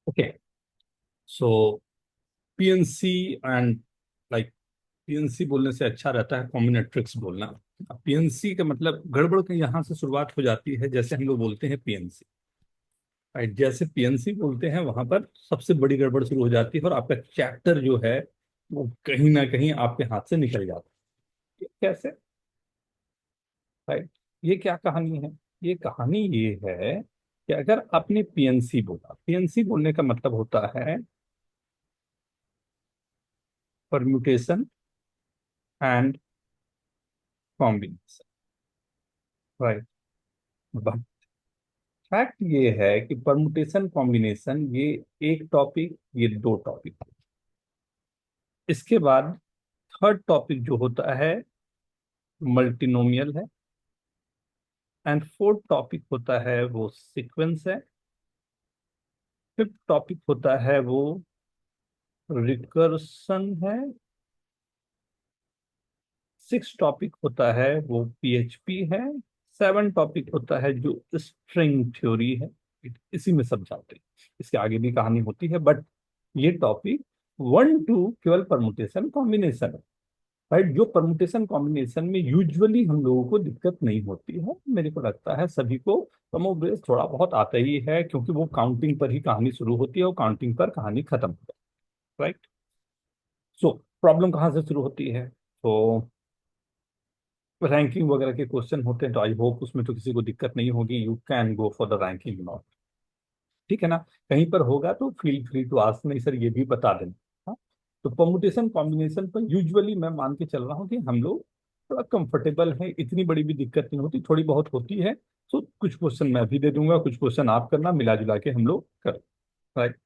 Okay, so PNC and like PNC बोलने से अच्छा रहता है कॉम्बिनेट्रिक्स बोलना। पीएनसी का मतलब गड़बड़ के यहाँ से शुरुआत हो जाती है, जैसे हम लोग बोलते हैं पीएनसी, राइट। जैसे पीएनसी बोलते हैं वहां पर सबसे बड़ी गड़बड़ शुरू हो जाती है और आपका चैप्टर जो है वो कहीं ना कहीं आपके हाथ से निकल जाता है। कैसे, राइट? ये क्या कहानी है? ये कहानी ये है कि अगर आपने पीएनसी बोला, पीएनसी बोलने का मतलब होता है permutation and combination, right. But fact ये है कि परमुटेशन कॉम्बिनेशन ये एक टॉपिक, ये दो टॉपिक। इसके बाद थर्ड टॉपिक जो होता है मल्टीनोमियल है, एंड फोर्थ टॉपिक होता है वो सीक्वेंस है। फिफ्थ टॉपिक होता है वो रिकर्सन है। सिक्स टॉपिक होता है वो पीएचपी है। सेवन टॉपिक होता है जो स्ट्रिंग थ्योरी है। इसी में सब जाते हैं, इसके आगे भी कहानी होती है, बट ये टॉपिक वन टू केवल परमुटेशन कॉम्बिनेशन है, राइट। जो परमुटेशन कॉम्बिनेशन में यूजुअली हम लोगों को दिक्कत नहीं होती है, मेरे को लगता है सभी को कमोबेश थोड़ा बहुत आता ही है, क्योंकि वो काउंटिंग पर ही कहानी शुरू होती है और काउंटिंग पर कहानी खत्म होती है, राइट। सो प्रॉब्लम कहाँ से शुरू होती है? तो रैंकिंग वगैरह के क्वेश्चन होते हैं, तो आई होप उसमें तो किसी को दिक्कत नहीं होगी। You can go for the ranking not, ठीक है ना? कहीं पर होगा तो फील फ्री टू आस्क, नहीं सर ये भी बता देना। हाँ, तो परमुटेशन कॉम्बिनेशन पर यूजुअली मैं मान के चल रहा हूँ कि हम लोग थोड़ा कंफर्टेबल है, इतनी बड़ी भी दिक्कत नहीं होती, थोड़ी बहुत होती है। सो कुछ क्वेश्चन मैं भी दे दूंगा, कुछ क्वेश्चन आप करना, मिला जुला के हम लोग कर, राइट।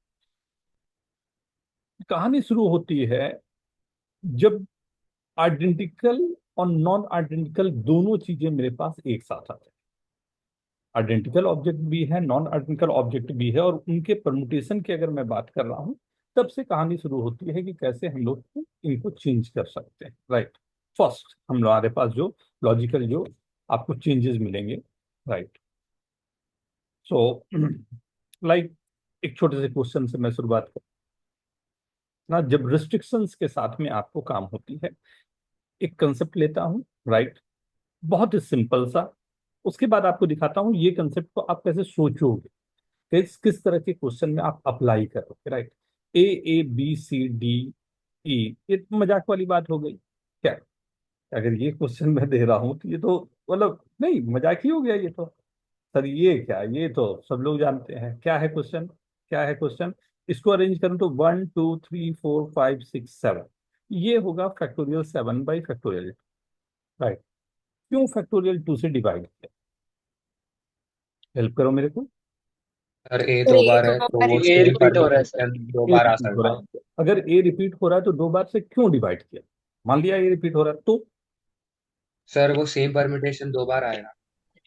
कहानी शुरू होती है जब आइडेंटिकल और नॉन आइडेंटिकल दोनों चीजें मेरे पास एक साथ आते हैं। आइडेंटिकल ऑब्जेक्ट भी है, नॉन आइडेंटिकल ऑब्जेक्ट भी है, और उनके परमुटेशन की अगर मैं बात कर रहा हूँ, तब से कहानी शुरू होती है कि कैसे हम लोग इनको चेंज कर सकते हैं, राइट। फर्स्ट हमारे पास जो लॉजिकल जो आपको चेंजेस मिलेंगे, राइट। सो लाइक एक छोटे से क्वेश्चन से मैं शुरुआत कर ना। जब रिस्ट्रिक्शंस के साथ में आपको काम होती है, एक कंसेप्ट लेता हूँ, राइट, बहुत ही सिंपल सा। उसके बाद आपको दिखाता हूँ ये कंसेप्ट को आप कैसे सोचोगे, किस तरह के क्वेश्चन में आप अप्लाई करोगे, right. A B C D E, ये तो मजाक वाली बात हो गई क्या? अगर ये क्वेश्चन मैं दे रहा हूँ तो ये तो मतलब नहीं, मजाक ही हो गया ये तो। सर ये क्या, ये तो सब लोग जानते हैं क्या है क्वेश्चन। क्या है क्वेश्चन? इसको अरेंज करूँ तो 1 2 3 4 5 6 7, ये होगा फैक्टोरियल 7/फैक्टोरियल, राइट। क्यों फैक्टोरियल 2 से डिवाइड किया? हेल्प करो मेरे को। अगर ए सर दो ये बार है दो तो बार वो रिपीट ये सेम रिपीट हो रहा है सर। परमुटेशन दो ए बार आ रिपीट हो सकता रहा है। है, अगर ए रिपीट हो रहा है तो दो बार से क्यों डिवाइड किया? मान लिया ए रिपीट हो रहा है तो सर वो सेम परमुटेशन दो बार आएगा।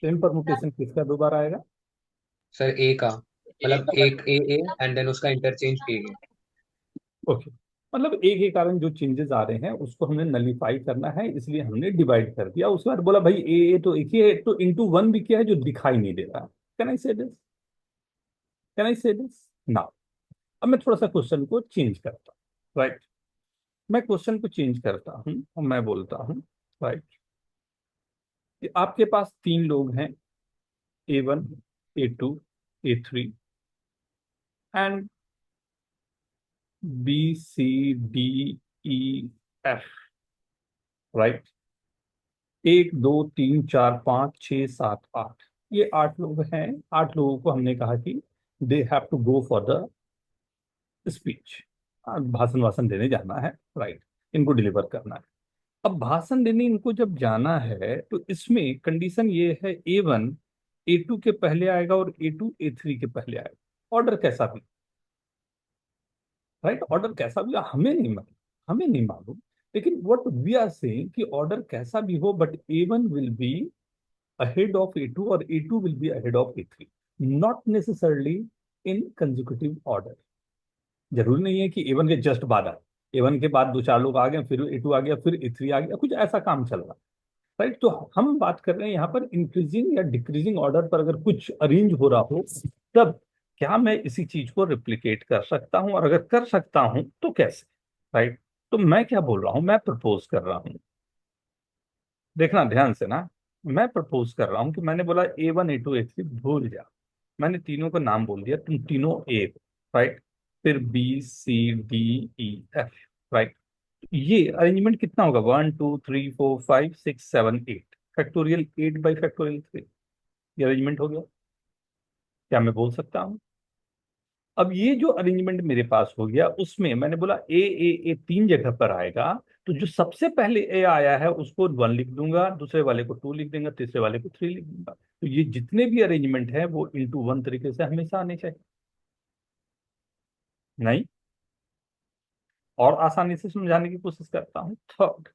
सेम परमुटेशन किसका दो बार आएगा? सर ए का मतलब एक ए एंड देन उसका इंटरचेंज ए। ओके, मतलब ए के कारण जो चेंजेस आ रहे हैं उसको हमने नलीफाई करना है, इसलिए हमने डिवाइड कर दिया। उसके बाद बोला भाई ए तो एक ही है, तो इंटू वन भी क्या है जो दिखाई नहीं दे रहा। कैन आई से दिस? कैन आई से दिस नाउ? अब मैं थोड़ा सा क्वेश्चन को चेंज करता हूँ, राइट। मैं क्वेश्चन को चेंज करता हूँ और मैं बोलता हूँ, राइट, कि आपके पास तीन लोग हैं, A1 A2 A3, and B C D E F, right. 1 2 3 4 5 6 7 8, ये आठ लोग हैं। आठ लोगों को हमने कहा कि they have to go for the speech, भाषण वाषण देने जाना है, राइट। इनको डिलीवर करना है। अब भाषण देने इनको जब जाना है तो इसमें कंडीशन ये है, A1 A2 के पहले आएगा और A2 A3 के पहले आएगा। ऑर्डर कैसा भी, राइट, ऑर्डर कैसा भी हमें नहीं मालूम, हमें नहीं मालूम। लेकिन व्हाट वी आर सेइंग कि ऑर्डर कैसा भी हो, but A1 will B ahead of A2 और A2 will be ahead of A3, not necessarily in consecutive order। जरूरी नहीं है कि A1 के जस्ट बाद आए, A1 के बाद दो चार लोग आ गए, फिर A2 आ गया, फिर A3 आ गया, कुछ ऐसा काम चल रहा है, राइट। तो हम बात कर रहे हैं यहाँ पर इंक्रीजिंग या डिक्रीजिंग ऑर्डर पर अगर कुछ अरेंज हो रहा हो, तब क्या मैं इसी चीज को रिप्लिकेट कर सकता हूं, और अगर कर सकता हूं तो कैसे? राइट। तो मैं क्या बोल रहा हूं, मैं प्रपोज कर रहा हूं, देखना ध्यान से ना, मैं प्रपोज कर रहा हूं कि मैंने बोला A1 A2 A3 भूल जा, मैंने तीनों का नाम बोल दिया, तुम तीनों ए, राइट, फिर B C D E F, right. ये अरेंजमेंट कितना होगा, 1 2 3 4 5 6 7 8, फैक्टोरियल 8 बाई फैक्टोरियल 3, ये अरेंजमेंट हो गया। क्या मैं बोल सकता हूँ? अब ये जो अरेंजमेंट मेरे पास हो गया, उसमें मैंने बोला ए तीन जगह पर आएगा, तो जो सबसे पहले ए आया है उसको 1 लिख दूंगा, दूसरे वाले को 2 लिख दूंगा, तीसरे वाले को 3 लिख दूंगा। तो ये जितने भी अरेंजमेंट है वो इंटू वन तरीके से हमेशा आने चाहिए। नहीं, और आसानी से समझाने की कोशिश करता हूँ। थर्ड,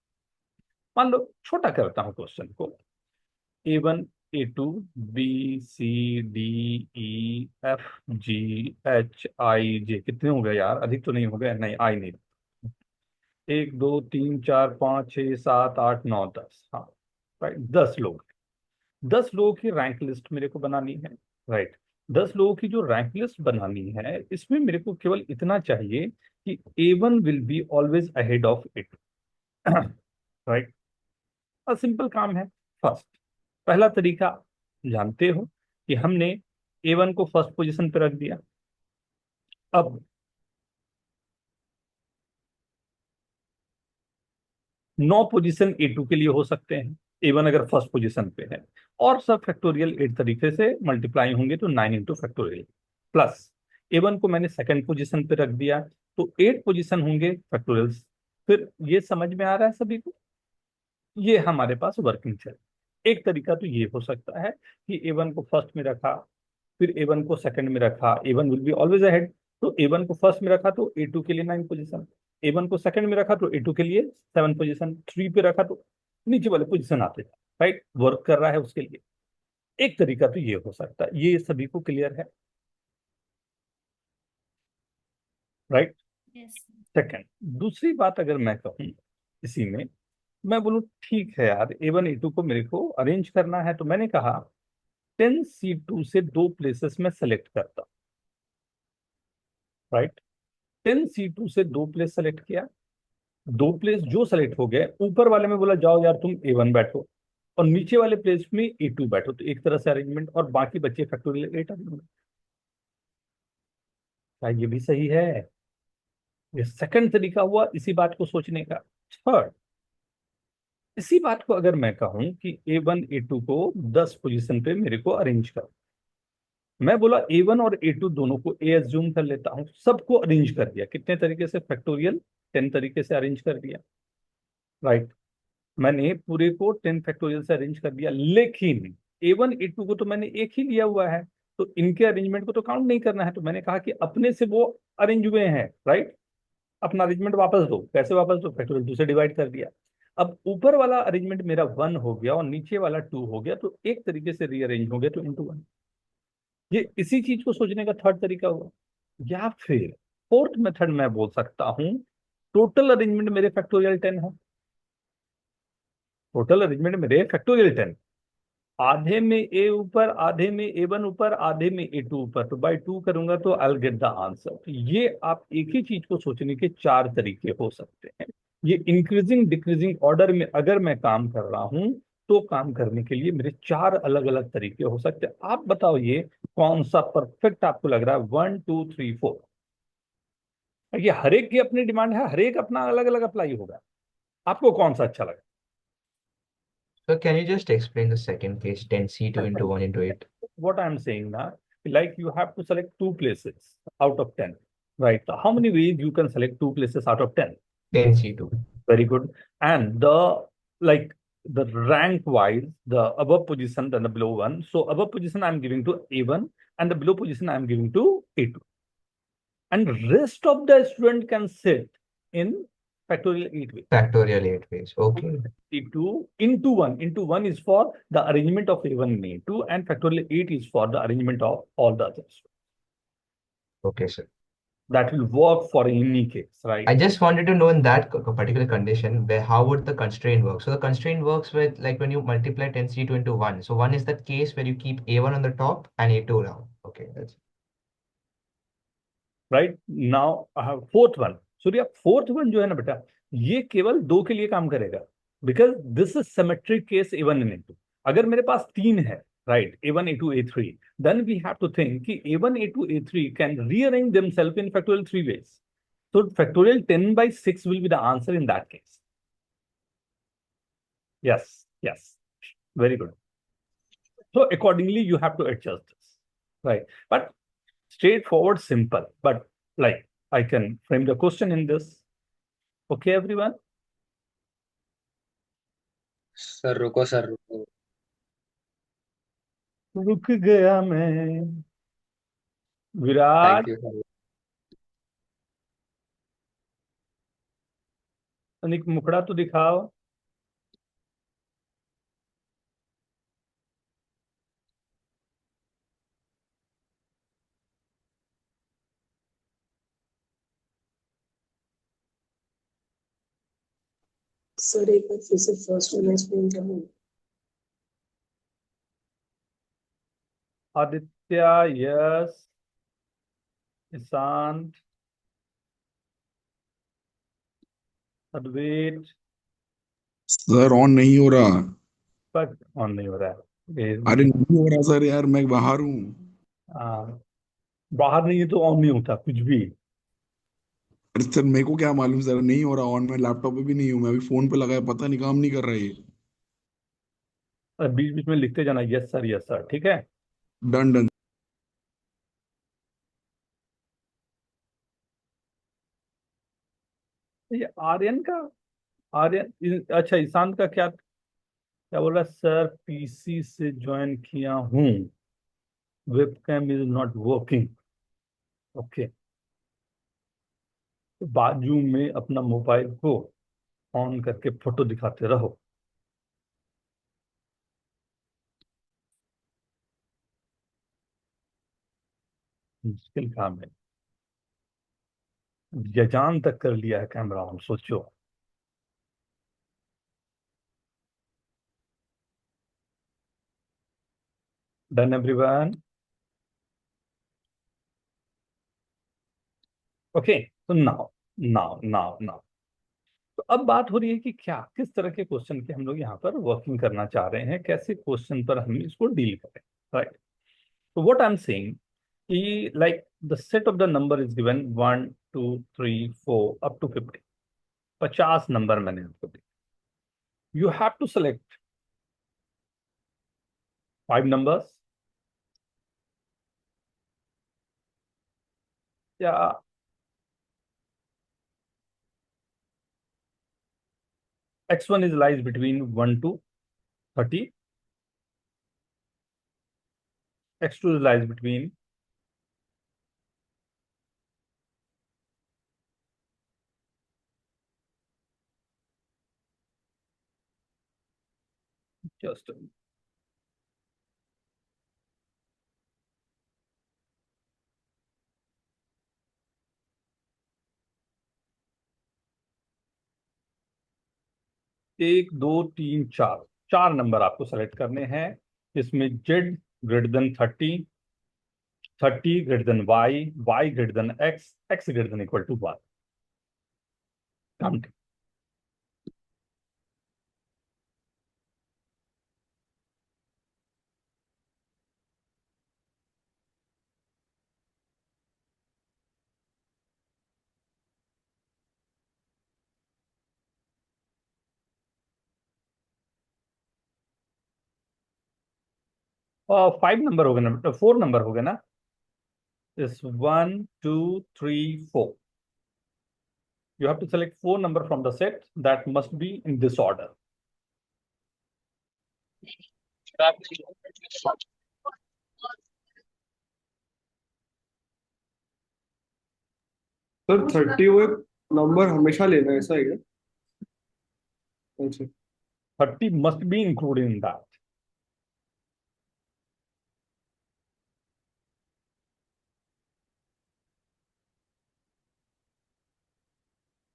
मान लो छोटा करता हूँ क्वेश्चन को, A1 A2 B C D E F G H I J, कितने हो गए यार, अधिक तो नहीं हो गए? नहीं, आई नहीं, 1 2 3 4 5 6 7 8 9 10, हाँ, राइट, 10 लोग। 10 लोगों की रैंक लिस्ट मेरे को बनानी है, राइट। 10 लोगों की जो रैंक लिस्ट बनानी है, इसमें मेरे को केवल इतना चाहिए कि A1 will be always ahead of it, right. और सिंपल काम है। फर्स्ट, पहला तरीका जानते हो कि हमने A1 को फर्स्ट पोजीशन पे रख दिया। अब 9 पोजीशन A2 के लिए हो सकते हैं, A1 अगर फर्स्ट पोजीशन पे है, और सब फैक्टोरियल 8 तरीके से मल्टीप्लाई होंगे, तो 9 इंटू फैक्टोरियल, प्लस A1 को मैंने सेकंड पोजीशन पे रख दिया, तो 8 पोजीशन होंगे फैक्टोरियल्स। फिर ये समझ में आ रहा है सभी को? ये हमारे पास वर्किंग चल, एक तरीका तो ये हो सकता है कि A1 को फर्स्ट में रखा, फिर A1 को सेकंड में रखा, A1 will be always ahead, तो A1 को फर्स्ट में रखा तो A2 के लिए 9 पोजीशन, A1 को सेकंड में रखा तो A2 के लिए 7 पोजीशन, 3 पे रखा तो नीचे वाले पोजीशन आते हैं, राइट, वर्क कर रहा है उसके लिए। एक तरीका तो ये हो सकता है, ये सभी को क्लियर है, राइट। यस। सेकंड, दूसरी बात अगर मैं कहूँ इसी में, मैं बोलूँ ठीक है यार, A1 A2 को मेरे को अरेंज करना है, तो मैंने कहा 10C2 से 2 प्लेसेस में सेलेक्ट करता, राइट। 10C2 से 2 प्लेस सेलेक्ट किया, 2 प्लेस जो सेलेक्ट हो गए, ऊपर वाले में बोला जाओ यार तुम A1 बैठो, और नीचे वाले प्लेस में A2 बैठो, तो एक तरह से अरेंजमेंट, और बाकी बच्चे फैक्टोरियल 8 अरेंजमेंट। क्या ये भी सही है? ये सेकंड तरीका हुआ इसी बात को सोचने का। थर्ड, इसी बात को अगर मैं कहूं कि A1 A2 को 10 पोजीशन पे मेरे को अरेंज कर, मैं बोला A1 और A2 दोनों को ए एज्यूम कर लेता हूं, सबको अरेंज कर दिया, कितने तरीके से, फैक्टोरियल 10 तरीके से अरेंज कर दिया, राइट। मैंने पूरे को 10 फैक्टोरियल से अरेंज कर दिया, लेकिन A1 A2 को तो मैंने एक ही लिया हुआ है, तो इनके अरेंजमेंट को तो काउंट नहीं करना है, तो मैंने कहा कि अपने से वो अरेंज हुए हैं, राइट, अपना अरेंजमेंट वापस दो। कैसे वापस दो? फैक्टोरियल 2 से डिवाइड कर दिया। अब ऊपर वाला अरेंजमेंट मेरा 1 हो गया और नीचे वाला 2 हो गया, तो एक तरीके से रीअरेंज हो गया, तो इंटू 1। ये इसी चीज को सोचने का थर्ड तरीका हुआ। या फिर फोर्थ मेथड मैं बोल सकता हूं, टोटल अरेंजमेंट मेरे फैक्टोरियल 10 है, टोटल अरेंजमेंट मेरे फैक्टोरियल 10, आधे में ए ऊपर, आधे में A1 ऊपर, आधे में A2 ऊपर, तो बाई 2 करूंगा तो आई गेट द आंसर। तो ये आप एक ही चीज को सोचने के 4 तरीके हो सकते हैं। ये इंक्रीजिंग डिक्रीजिंग ऑर्डर में अगर मैं काम कर रहा हूं, तो काम करने के लिए मेरे 4 अलग अलग तरीके हो सकते हैं। आप बताओ ये कौन सा परफेक्ट आपको लग रहा है, 1 2 3 4? ये हर एक की अपनी डिमांड है, हर एक अपना अलग अलग अप्लाई होगा, आपको कौन सा अच्छा लगा? So can you just explain the second case, 10C2 into 1 into 8? What I'm saying now, like you have to select 2 places out of 10, right? So how many ways you can select 2 places out of 10? 10C2. Very good. And the, like, the rank wise, the above position than the below one. So above position I'm giving to A1, and the below position I'm giving to A2. And rest of the student can sit in factorial 8 ways. Factorial 8 ways. Okay. Into 1. Into 1 is for the arrangement of A1 and A2, and factorial 8 is for the arrangement of all the others. Okay, sir. That will work for any case, right? I just wanted to know in that particular condition, where how would the constraint work? So the constraint works with, like, when you multiply 10C2 into 1. So 1 is that case where you keep A1 on the top and A2 down. Okay, that's right now fourth one, Surya fourth one जो है ना बेटा, ये केवल दो के लिए काम करेगा, because this is symmetric case A1 and A2। अगर मेरे पास तीन है, right, A1 A2 A3, then we have to think कि A1 A2 A3 can rearrange themselves in factorial three ways, so factorial 10/6 will be the answer in that case. Yes, yes, very good. So accordingly you have to adjust this, right? But straightforward, simple, but like I can frame the question in this. Okay, everyone? Sir रुको sir रुको। रुक गया मैं। Virat, thank you sir. एक मुखड़ा तो दिखाओ। Sir एक बार फिर से फर्स्ट वाला एक्सप्लेन करूँ? Aditya, yes. Ishant, Advait, sir on नहीं हो रहा। पर ऑन नहीं हो रहा है। अरे नहीं हो रहा सर, यार मैं बाहर हूँ। हाँ, बाहर नहीं है तो ऑन नहीं होता कुछ भी। अरे सर मेरे को क्या मालूम, सर नहीं हो रहा ऑन। मैं लैपटॉप पे भी नहीं हूँ, मैं अभी फोन पे लगाया, पता नहीं काम नहीं कर रहा है ये। बीच बीच में लिखते जाना यस सर, ठीक है। Done done. ये आर्यन का, आर्यन, अच्छा ईशांत का क्या क्या बोल रहा है? सर पीसी से ज्वाइन किया हूँ, webcam is not working. Okay, तो बाजू में अपना मोबाइल को ऑन करके फोटो दिखाते रहो। मुश्किल काम है, यजान तक कर लिया है कैमरा ऑन, सोचो। Done everyone? ओके, तो नाउ नाउ नाउ नाउ तो अब बात हो रही है कि क्या किस तरह के क्वेश्चन की हम लोग यहाँ पर वर्किंग करना चाह रहे हैं, कैसे क्वेश्चन पर हम इसको डील करें, राइट? तो व्हाट आई एम सेइंग कि like the set of the number is given 1 2 3 4 up to 50, 50 number मैंने आपको दिए। You have to select 5 numbers या x1 is lies between 1 to 30, x2 is lies between just 1 2 3 4, 4 number आपको select करने हैं, इसमें z greater than 30, 30 greater than y greater than x greater than equal to 1। Count. 5 number हो गए ना, 4 number हो गए ना, is 1 2 3 4। You have to select 4 number from the set that must be in this order. Sir 30 वो एक number हमेशा लेना है, ऐसा है क्या? अच्छा। 30 must be included in that.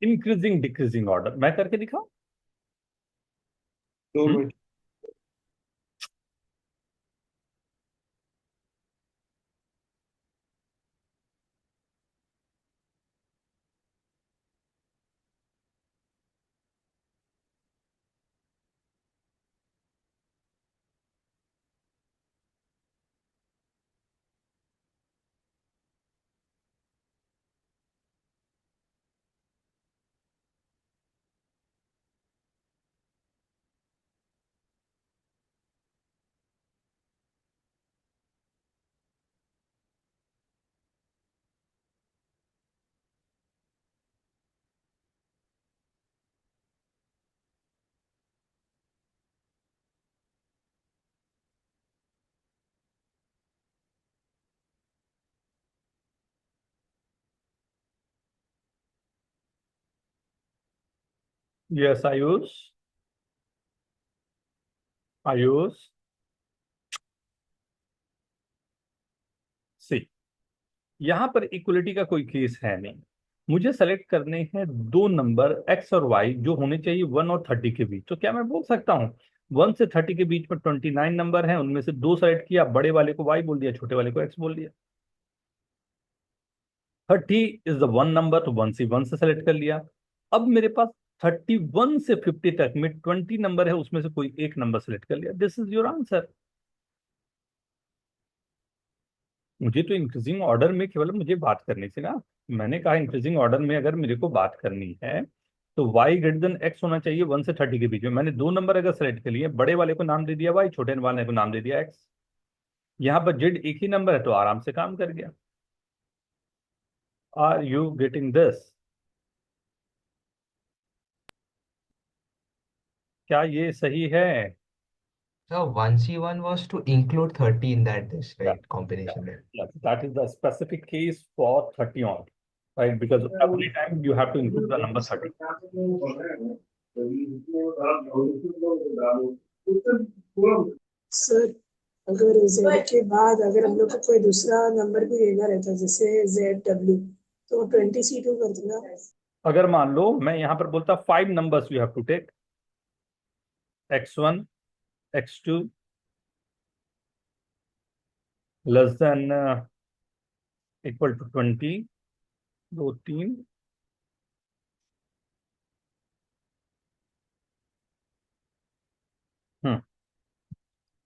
Increasing decreasing order मैं करके दिखाऊं? दो मिनट। यस आयुष, आयुष सी, यहां पर इक्वलिटी का कोई केस है नहीं। मुझे सेलेक्ट करने हैं दो नंबर एक्स और वाई जो होने चाहिए 1 और 30 के बीच। तो क्या मैं बोल सकता हूँ 1 से 30 के बीच में 29 नंबर हैं, उनमें से दो सेलेक्ट किया, बड़े वाले को वाई बोल दिया, छोटे वाले को एक्स बोल दिया। 30 इज द वन नंबर, तो 1 से सेलेक्ट कर लिया। अब मेरे पास 31 से 50 तक में 20 नंबर है, उसमें से कोई एक नंबर सेलेक्ट कर लिया। This is your answer. मुझे तो इंक्रीजिंग ऑर्डर में केवल मुझे बात करनी थी ना। मैंने कहा इंक्रीजिंग ऑर्डर में अगर मेरे को बात करनी है तो y ग्रेटर देन x होना चाहिए 1 से 30 के बीच में। मैंने दो नंबर अगर सेलेक्ट कर लिए, बड़े वाले को नाम दे दिया y, छोटे वाले को नाम दे दिया x। यहाँ पर z एक ही नंबर है तो आराम से काम कर गया। Are you getting this? क्या ये सही है? So 1C1 was to include 30 in this, Yeah, right? Combination there. yeah. That is the specific case for 30 on, right? Because every time you have to include the number 30. Sir अगर Z के बाद अगर हम लोग को कोई दूसरा number भी देना रहता जैसे ZW तो 20C2 कर देना। अगर मान लो मैं यहाँ पर बोलता 5 numbers you have to take, x1 x2 less than equal to 20, 2 3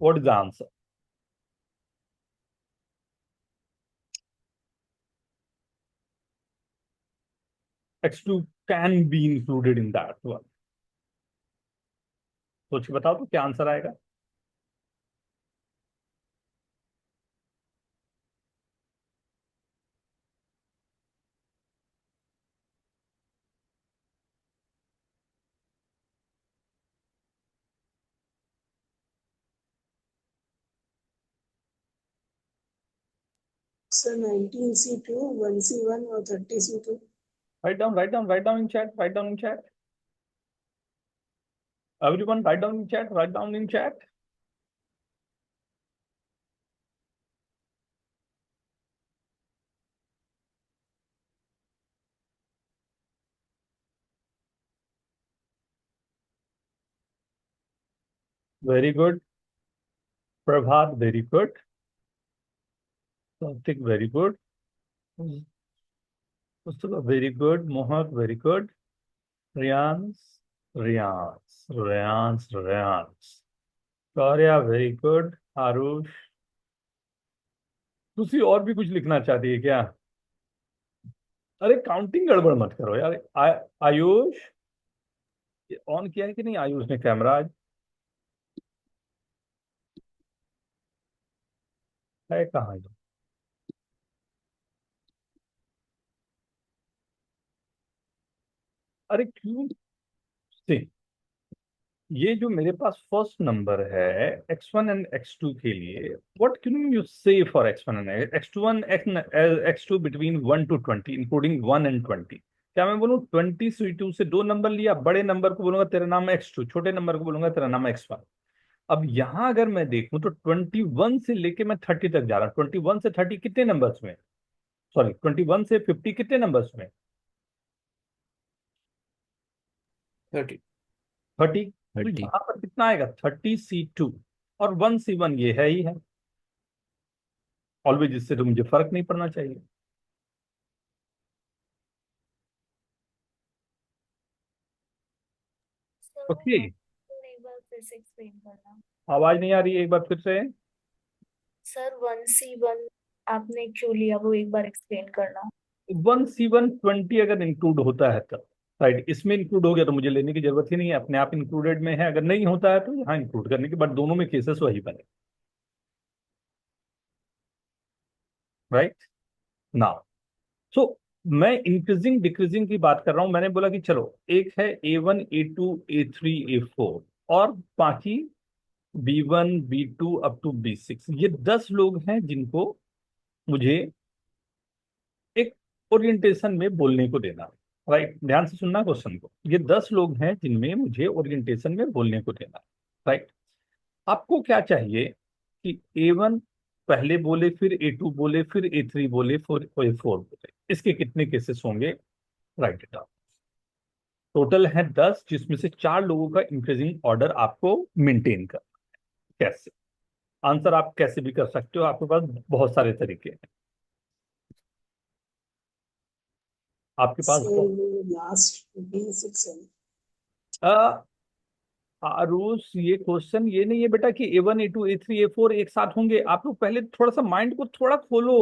what is the answer? x2 can be included in that one. सोच के बताओ तो क्या आंसर आएगा? सर 19C2 1C1 और 30C2। Write down, write down, write down in chat, write down in chat. Everyone write down in chat, write down in chat. Very good. Prabhat, very good. Karthik, very good. Pustaka, very good. Mohak, very good. Riyans, Riyans. Karya, very good. Arush. तुसी और भी कुछ लिखना चाहती है क्या? अरे counting गड़बड़ मत करो यार। आयुष ऑन किया है कि नहीं आयुष ने कैमरा आज? है कहाँ ये? अरे क्यों से ये जो मेरे पास फर्स्ट नंबर है x1 एंड x2 के लिए, व्हाट कैन यू से for x1 and x2 x2 between 1 to 20 including 1 and 20? क्या मैं बोलूँ 20C2 से दो नंबर लिया, बड़े नंबर को बोलूंगा तेरा नाम है x2, छोटे नंबर को बोलूंगा तेरा नाम है x1। अब यहां अगर मैं देखूं तो 21 से लेके मैं 30 तक जा रहा हूं। 21 से 30 कितने नंबर्स में? सॉरी 21 से 50 कितने नंबर्स में? 30 30। तो यहाँ पर कितना आएगा 30C2 और 1C1 ये है ही है ऑलवेज, इससे तो मुझे फर्क नहीं पड़ना चाहिए। ओके, एक बार फिर से एक्सप्लेन करना। आवाज नहीं आ रही है, एक बार फिर से। सर 1C1 आपने क्यों लिया वो एक बार एक्सप्लेन करना। 1C1 20 अगर इंक्लूड होता है तब, राइट, इसमें इंक्लूड हो गया तो मुझे लेने की जरूरत ही नहीं है, अपने आप इंक्लूडेड में है। अगर नहीं होता है तो यहाँ इंक्लूड करने की, बट दोनों में केसेस वही बने, राइट ना। सो मैं इंक्रीजिंग डिक्रीजिंग की बात कर रहा हूं। मैंने बोला कि चलो एक है A1 A2 A3 A4 और बाकी B1 B2 up to B6। ये 10 लोग हैं जिनको मुझे एक ओरिएंटेशन में बोलने को देना। राइट, ध्यान से सुनना क्वेश्चन को। ये 10 लोग हैं जिनमें मुझे ओरिएंटेशन में बोलने को देना है, राइट। आपको क्या चाहिए कि A1 पहले बोले, फिर A2 बोले, फिर A3 बोले, फिर A4 बोले। इसके कितने केसेस होंगे? Right it down. टोटल है 10, जिसमें से 4 लोगों का इंक्रीजिंग ऑर्डर आपको मेंटेन करना है। कैसे? आंसर आप कैसे भी कर सकते हो, आपके पास बहुत सारे तरीके हैं। आपके पास सर वो लास्ट B6 है। आरुष, ये क्वेश्चन ये नहीं है बेटा कि A1 A2 A3 A4 एक साथ होंगे। आप लोग पहले थोड़ा सा माइंड को थोड़ा खोलो।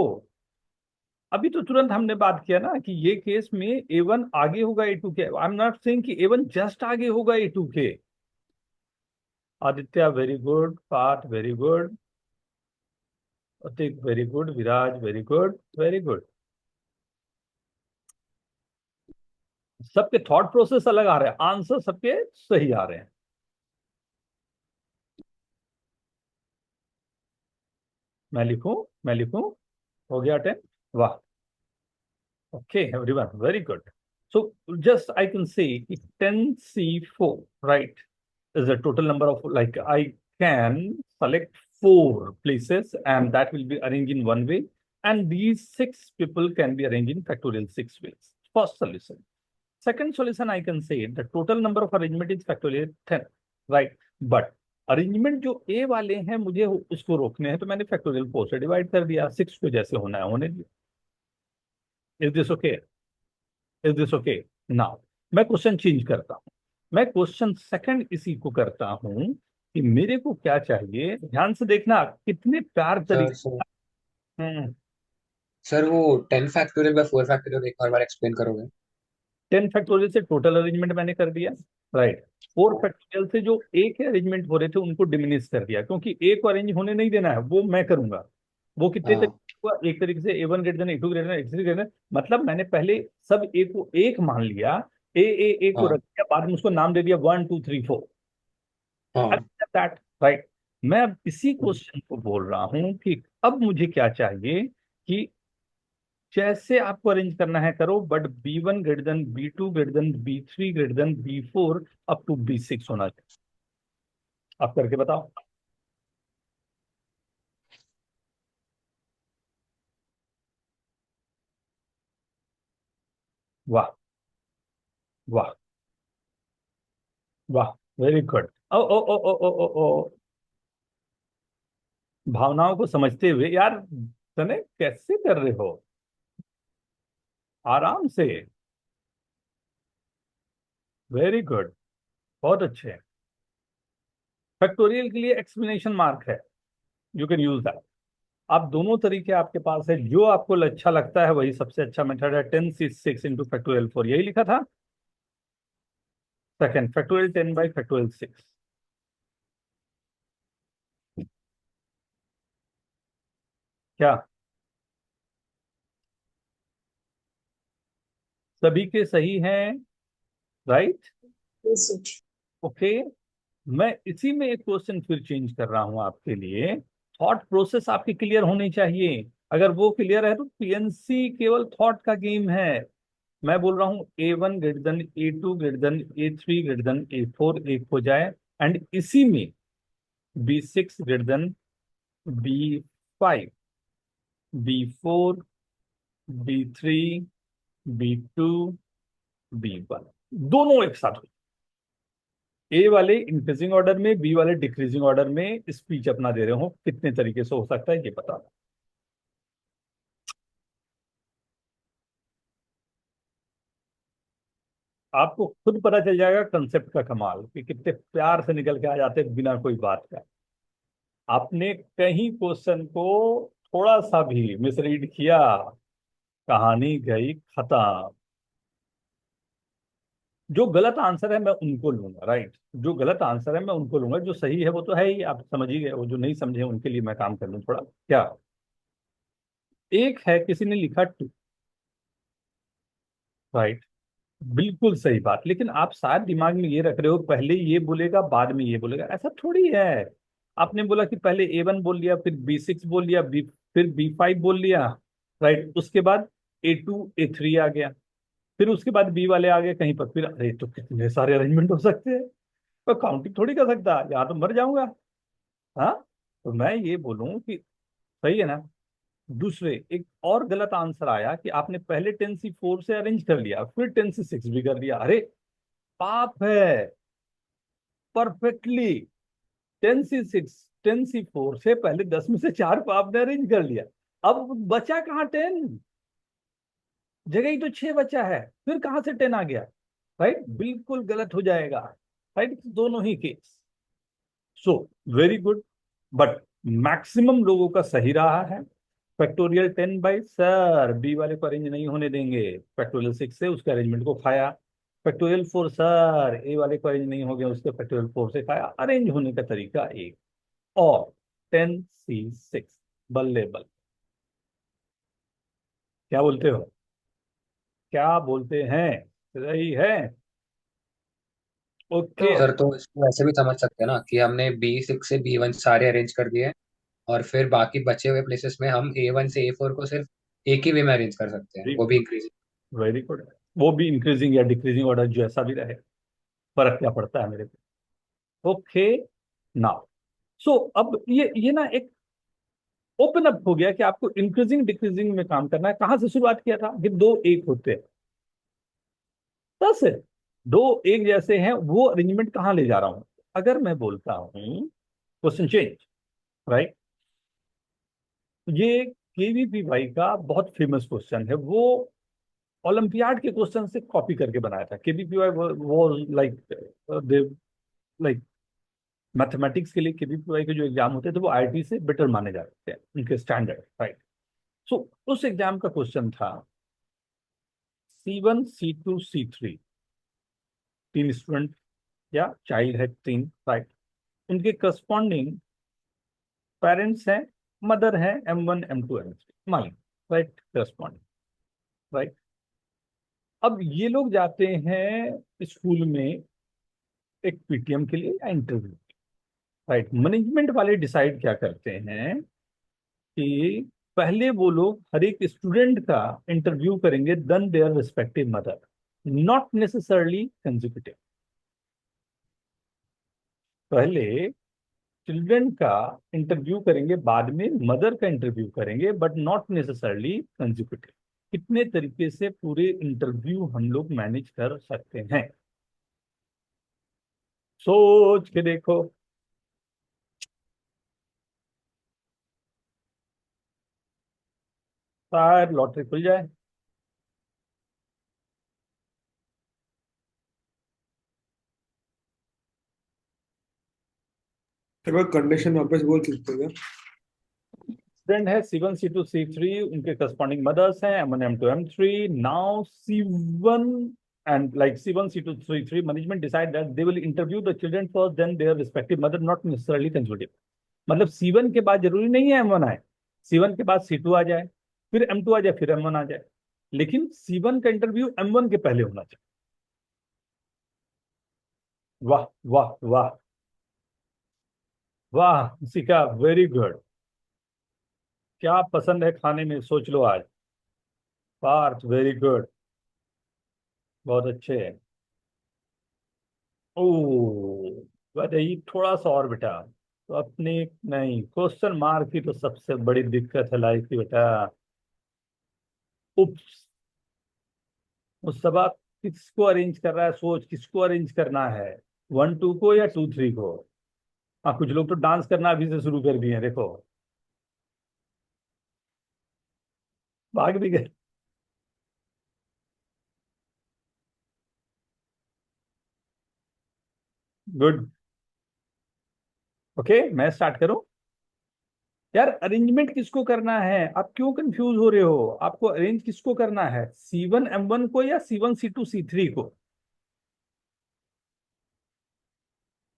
अभी तो तुरंत हमने बात किया ना कि ये केस में A1 आगे होगा A2 के। आई एम नॉट सेइंग कि A1 जस्ट आगे होगा A2 के। Aditya very good, Parth very good, Atik very good, Viraj very good, very good. सबके थॉट प्रोसेस अलग आ रहे हैं, आंसर सबके सही आ रहे हैं। मैं लिखूं, हो गया 10? वाह, okay everyone, very good. So just I can say 10C4, right, is the total number of, like, I can select 4 places and that will be arranged in one way, and these 6 people can be arranged in factorial 6 ways. First solution. Second solution, I can say the total number of arrangement is factorial 10, right, but arrangement जो ए वाले हैं मुझे उसको रोकने हैं, तो मैंने factorial 4 से डिवाइड कर दिया। 6 को जैसे होना है होने दिया। Is this okay? Is this okay? Now मैं क्वेश्चन चेंज करता हूं। मैं क्वेश्चन सेकंड इसी को करता हूं कि मेरे को क्या चाहिए। ध्यान से देखना कितने प्यार सर तरीके। सर हम्म, सर वो 10 फैक्टोरियल बाय 4 फैक्टोरियल एक और बार एक्सप्लेन करोगे? 10 फैक्टोरियल से टोटल अरेंजमेंट मैंने कर दिया, राइट। 4 फैक्टोरियल से जो ए के अरेंजमेंट हो रहे थे उनको डिमिनिश कर दिया, क्योंकि ए को अरेंज होने नहीं देना है, वो मैं करूंगा। वो कितने हाँ तरीके हुआ? एक तरीके से A1 greater than A2 greater than A3 greater, मतलब मैंने पहले सब ए को एक मान लिया, ए को हाँ रख दिया, बाद में उसको नाम दे दिया 1 2 3 4, हाँ दैट, राइट। मैं अब इसी क्वेश्चन को बोल रहा हूं कि अब मुझे क्या चाहिए कि जैसे आपको अरेंज करना है करो, but B1 greater than B2 greater than B3 greater than B4 up to B6 होना चाहिए। आप करके बताओ। वाह वाह वाह, वेरी गुड। ओ ओ ओ ओ ओ ओ ओ, भावनाओं को समझते हुए यार, तने कैसे कर रहे हो? आराम से, वेरी गुड, बहुत अच्छे। फैक्टोरियल के लिए एक्सप्लेनेशन मार्क है, यू कैन यूज दैट। आप दोनों तरीके आपके पास है, जो आपको अच्छा लगता है वही सबसे अच्छा मेथड है। 10C6 इंटू फैक्टोरियल 4, यही लिखा था। Second, factorial 10 by factorial 6। क्या सभी के सही हैं? Right, Yes, sir. ओके। मैं इसी में एक क्वेश्चन फिर चेंज कर रहा हूं आपके लिए। थॉट प्रोसेस आपकी क्लियर होनी चाहिए। अगर वो क्लियर है तो पीएनसी केवल थॉट का गेम है। मैं बोल रहा हूं A1 greater than A2 greater than A3 greater than A4 एक हो जाए, एंड इसी में B6 greater than B5, B4, B3, B2, B1 दोनों एक साथ हो। ए वाले इंक्रीजिंग ऑर्डर में, बी वाले डिक्रीजिंग ऑर्डर में स्पीच अपना दे रहे हो। कितने तरीके से हो सकता है ये बता दो। आपको खुद पता चल जाएगा कंसेप्ट का कमाल, कि कितने प्यार से निकल के आ जाते हैं बिना कोई बात का। आपने कहीं क्वेश्चन को थोड़ा सा भी मिसरीड किया, कहानी गई खत्म। जो गलत आंसर है मैं उनको लूंगा, राइट। जो गलत आंसर है मैं उनको लूंगा, जो सही है वो तो है ही, आप समझ ही गए। वो जो नहीं समझे उनके लिए मैं काम कर लूँ थोड़ा। क्या एक है, किसी ने लिखा 2, राइट, बिल्कुल सही बात। लेकिन आप शायद दिमाग में ये रख रहे हो पहले ये बोलेगा बाद में ये बोलेगा, ऐसा थोड़ी है। आपने बोला कि पहले A1 बोल लिया, फिर B6 बोल लिया, फिर B5 बोल लिया, राइट। उसके बाद A2 A3 आ गया। फिर उसके बाद बी वाले आ गए कहीं पर, फिर अरे तो कितने सारे अरेंजमेंट हो सकते हैं, तो काउंटिंग थोड़ी कर सकता, यहाँ तो मर जाऊंगा। हाँ, तो मैं ये बोलूं कि सही है ना। दूसरे एक और गलत आंसर आया कि आपने पहले 10C4 से अरेंज कर लिया, फिर 10C6 भी कर लिया। अरे पाप है, परफेक्टली 10C6 10C4 से पहले 10 में से 4 को आपने अरेंज कर लिया, अब बचा कहाँ 10, जगह ही तो 6 बचा है, फिर कहाँ से 10 आ गया। राइट, बिल्कुल गलत हो जाएगा। राइट, दोनों ही case. So very good, but maximum लोगों का सही रहा है। फैक्टोरियल 10 बाई सर बी वाले को अरेंज नहीं होने देंगे, फैक्टोरियल 6 से उसके अरेंजमेंट को खाया। फैक्टोरियल 4 सर ए वाले को अरेंज नहीं हो गया, उसके फैक्टोरियल 4 से खाया। अरेंज होने का तरीका एक। और 10C6 बल्ले बल्ले, क्या बोलते हो, क्या बोलते हैं, सही है। ओके, सर तो इसको ऐसे भी समझ सकते हैं ना कि हमने B6 से B1 सारे अरेंज कर दिए, और फिर बाकी बचे हुए प्लेसेस में हम A1 से A4 को सिर्फ एक ही वे में अरेंज कर सकते हैं, वो भी इंक्रीजिंग। Very good. वो भी इंक्रीजिंग या डिक्रीजिंग ऑर्डर जैसा भी रहे, फर्क क्या पड़ता है मेरे को। ओके, नाउ सो अब ये ना एक ओपन अप हो गया कि आपको इंक्रीजिंग डिक्रीजिंग में काम करना है। कहां से शुरुआत किया था कि दो एक होते हैं, 10 है, दो एक जैसे हैं, वो अरेंजमेंट कहाँ ले जा रहा हूं। अगर मैं बोलता हूं क्वेश्चन चेंज, राइट, ये केवीपीवाई का बहुत फेमस क्वेश्चन है, वो ओलंपियाड के क्वेश्चन से कॉपी करके बनाया था। KVPY was like they like mathematics के लिए केवीपीवाई के जो एग्जाम होते थे वो आईआईटी से बेटर माने जाते हैं, उनके स्टैंडर्ड, राइट। सो उस एग्जाम का क्वेश्चन था C1 C2 C3, तीन स्टूडेंट या चाइल्ड है तीन, राइट। उनके करस्पॉन्डिंग पेरेंट्स हैं, मदर है M1 M2 M3 मान, राइट, करस्पॉन्डिंग, राइट। अब ये लोग जाते हैं स्कूल में एक पीटीएम के लिए या इंटरव्यू, राइट। मैनेजमेंट वाले डिसाइड क्या करते हैं कि पहले वो लोग हर एक स्टूडेंट का इंटरव्यू करेंगे, then their respective mother, not necessarily consecutive. पहले चिल्ड्रन का इंटरव्यू करेंगे, बाद में मदर का इंटरव्यू करेंगे, बट नॉट नेसेसरली कंसेक्यूटिव। कितने तरीके से पूरे इंटरव्यू हम लोग मैनेज कर सकते हैं, सोच के देखो। शायद लॉटरी खुल जाए। एक बार कंडीशन वापस बोल सकते हैं क्या? स्टूडेंट है C1 C2 C3, उनके करस्पॉन्डिंग मदर्स हैं M1 M2 M3। Now C1 and like C1 C2 C3 management decide that they will interview the children first, then their respective mother, not necessarily consecutive। मतलब C1 के बाद जरूरी नहीं है M1 आए, C1 के बाद C2 आ जाए, फिर M2 आ जाए, फिर M1 आ जाए, लेकिन C1 का इंटरव्यू M1 के पहले होना चाहिए। वाह वाह वाह वाह, सिका, वेरी गुड। क्या पसंद है खाने में, सोच लो आज। पार्थ, वेरी गुड, बहुत अच्छे है। ओ बताइए थोड़ा सा और बेटा, तो अपने नहीं, क्वेश्चन मार्क की तो सबसे बड़ी दिक्कत है लाइफ की बेटा। उप्स, उस सबक किसको अरेंज कर रहा है, सोच किसको अरेंज करना है, 1 2 को या 2 3 को। हाँ, कुछ लोग तो डांस करना अभी से शुरू कर दिए हैं, देखो भाग भी गए। गुड, ओके, मैं स्टार्ट करूं। यार अरेंजमेंट किसको करना है, आप क्यों कंफ्यूज हो रहे हो, आपको अरेंज किसको करना है, C1 M1 को या C1 C2 C3 को।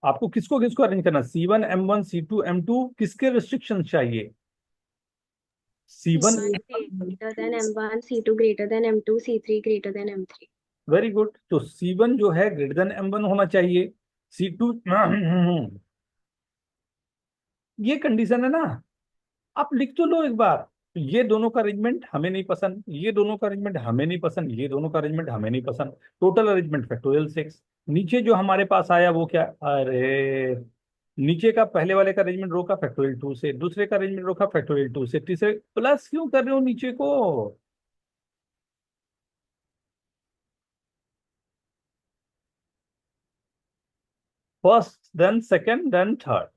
आपको किसको किसको अरेंज करना, C1 M1 C2 M2, किसके रिस्ट्रिक्शन चाहिए, C1। C1 greater than M1, C2 greater than M2, C3 greater than M3। Very good, तो C1 जो है ग्रेटर देन M1 होना चाहिए, C2 ये कंडीशन है ना। आप लिख तो लो एक बार, तो ये दोनों का अरेंजमेंट हमें नहीं पसंद, ये दोनों का अरेंजमेंट हमें नहीं पसंद, ये दोनों का अरेंजमेंट हमें नहीं पसंद। Total arrangement factorial 6। नीचे जो हमारे पास आया वो क्या, अरे नीचे का पहले वाले का अरेंजमेंट रो का फैक्टोरियल 2 से, दूसरे का अरेंजमेंट रो का फैक्टोरियल 2 से, तीसरे प्लस क्यों कर रहे हो नीचे को? First then second then third.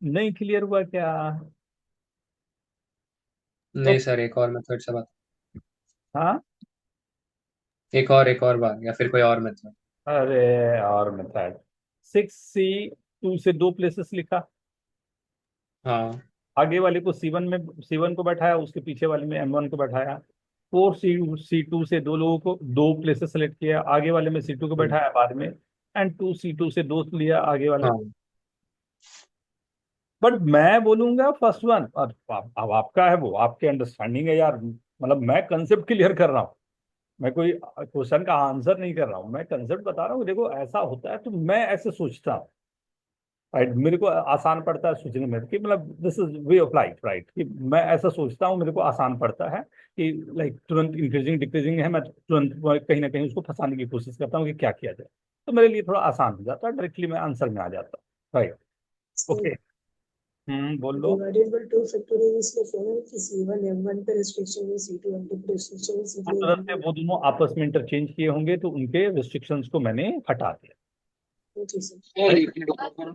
नहीं क्लियर हुआ क्या? नहीं सर, एक और मेथड से बात, हाँ, एक और बात, या फिर कोई और मेथड। अरे और मेथड 6C2 से दो प्लेसेस लिखा, हाँ आगे वाले को C1 को बैठाया, उसके पीछे वाले में M1 को बैठाया। 4C2 से दो लोगों को दो प्लेसेस सेलेक्ट किया, आगे वाले में C2 को बैठाया बाद में, एंड 2C2 से दो लिया आगे वाले। हाँ बट मैं बोलूंगा फर्स्ट वन, और अब आपका है वो आपके अंडरस्टैंडिंग है यार, मतलब मैं कंसेप्ट क्लियर कर रहा हूँ, मैं कोई क्वेश्चन का आंसर नहीं कर रहा हूँ, मैं कंसेप्ट बता रहा हूँ। देखो ऐसा होता है तो मैं ऐसे सोचता हूँ, राइट, मेरे को आसान पड़ता है सोचने में कि मतलब this is way of life, right, कि मैं ऐसा सोचता हूँ, मेरे को आसान पड़ता है कि लाइक तुरंत इंक्रीजिंग डिक्रीजिंग है, मैं तुरंत कहीं ना कहीं उसको फंसाने की कोशिश करता हूँ कि क्या किया जाए, तो मेरे लिए थोड़ा आसान हो जाता है, डायरेक्टली मैं आंसर में आ जाता हूँ, राइट। ओके, बोल लो। डिवाइडेड बाय 2 फैक्टोरियल इसलिए कहना कि C1 M1 पे रिस्ट्रिक्शन है, C2 M2 पे रिस्ट्रिक्शन है, उस C3 तरह M3 से पे। वो दोनों आपस में इंटरचेंज किए होंगे तो उनके रिस्ट्रिक्शंस को मैंने हटा दिया। जी सर।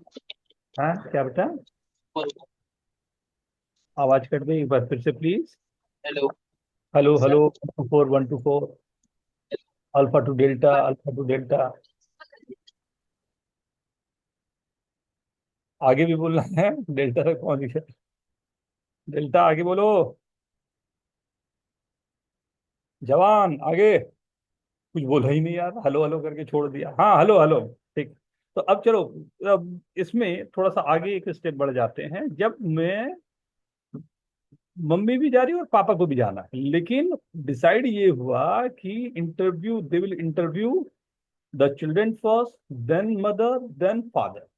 हाँ क्या बेटा, आवाज कट गई, एक बार फिर से please. Hello hello sir. Hello, 1 to 4 alpha two delta, alpha two delta. आगे भी बोलना है, डेल्टा तक पहुंच गया, डेल्टा आगे बोलो, जवान आगे। कुछ बोला ही नहीं यार, हेलो हेलो करके छोड़ दिया। हाँ हेलो हेलो, ठीक। तो अब चलो, अब इसमें थोड़ा सा आगे एक स्टेप बढ़ जाते हैं। जब मैं, मम्मी भी जा रही है और पापा को भी जाना है, लेकिन डिसाइड ये हुआ कि interview, they will interview the children first, then mother, then father.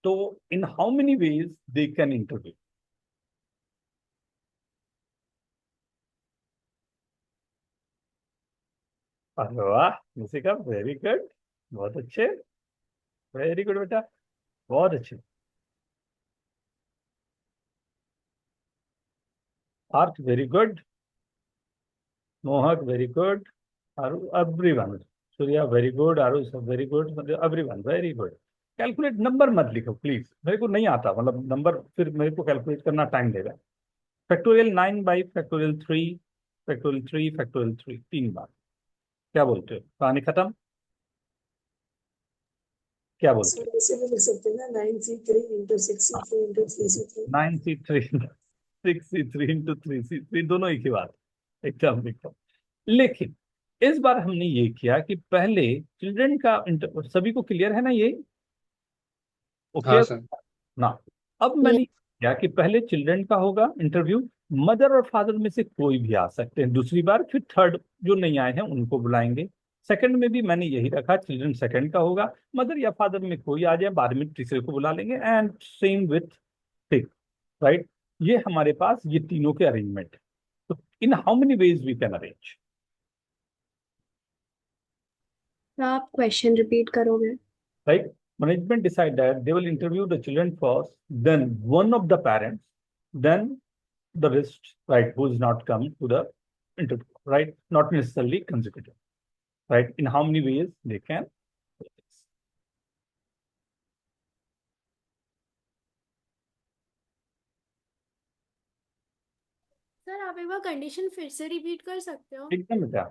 तो in how many ways they can interview? अरे वाह मुझे, वेरी गुड, बहुत अच्छे, वेरी गुड बेटा, बहुत अच्छे। आर्थ वेरी गुड, मोहक वेरी गुड, आरु एवरीवन, सूर्या वेरी गुड, आरु सब very good, everyone very good. Calculate number मत लिखो प्लीज, मेरे को नहीं आता, मतलब नंबर फिर मेरे को कैलकुलेट करना टाइम देगा। फैक्टोरियल 9/फैक्टोरियल 3, फैक्टोरियल 3, फैक्टोरियल 3 तीन बार। क्या बोलते हो, कहानी खत्म? क्या बोलते सर वैसे भी लिख सकते हैं ना 9C3 into 6C3 into 3C3। हो? 9C3 6C3 into 3C3 दोनों एक ही बात, एकदम एकदम। लेकिन इस बार हमने ये किया कि पहले चिल्ड्रन का सभी को क्लियर है ना ये? ओके हाँ सर। ना। अब मैंने क्या कि पहले चिल्ड्रन का होगा इंटरव्यू, मदर और फादर में से कोई भी आ सकते हैं दूसरी बार, फिर थर्ड जो नहीं आए हैं उनको बुलाएंगे। सेकंड में भी मैंने यही रखा, चिल्ड्रन सेकंड का होगा, मदर या फादर में कोई आ जाए, बाद में तीसरे को बुला लेंगे, and same with fifth, right. ये हमारे पास ये तीनों के अरेंजमेंट है। तो in how many ways we can arrange? आप क्वेश्चन रिपीट करोगे? Right? Management decide that they will interview the children first, then one of the parents, then the rest, right, who is not come to the interview, right? Not necessarily consecutive, right? In how many ways they can do this. Sir आप एक बार condition फिर से repeat कर सकते हो? एकदम बेटा,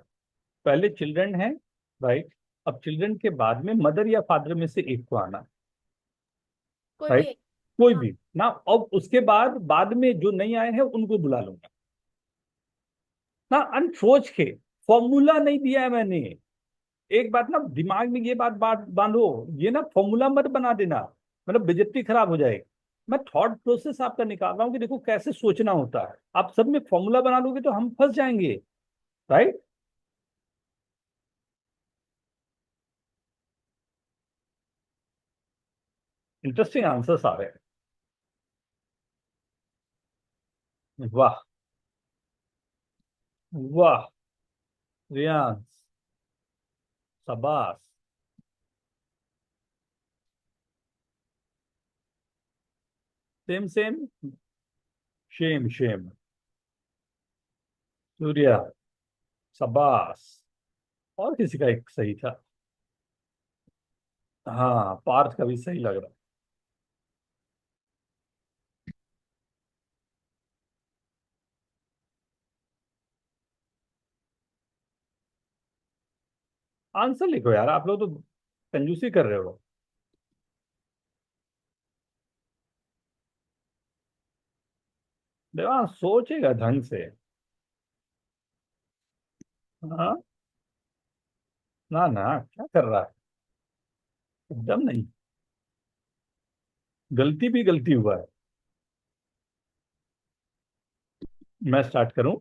पहले चिल्ड्रन है, राइट, अब चिल्ड्रन के बाद में मदर या फादर में से एक को आना, कोई भी राइट, एक। कोई हाँ। भी ना। अब उसके बाद में जो नहीं आए हैं उनको बुला लूंगा ना, अनसोच के, फॉर्मूला नहीं दिया है मैंने। एक बात ना दिमाग में ये बात बांधो, ये ना फॉर्मूला मत बना देना, मतलब बेइज्जती खराब हो जाएगी। मैं थॉट प्रोसेस आपका निकाल रहा हूँ कि देखो कैसे सोचना होता है, आप सब में फॉर्मूला बना लोगे तो हम फंस जाएंगे, राइट। इंटरेस्टिंग आंसर्स आ रहे हैं। वाह वाह रियांस, शाबाश। Same same, Shem Shem. Surya, शाबाश। और किसी का एक सही था। हाँ, पार्थ का भी सही लग रहा। आंसर लिखो यार, आप लोग तो कंजूसी कर रहे हो। देवांश सोचेगा ढंग से। हाँ, ना ना, क्या कर रहा है, एकदम नहीं। गलती भी गलती हुआ है। मैं स्टार्ट करूं?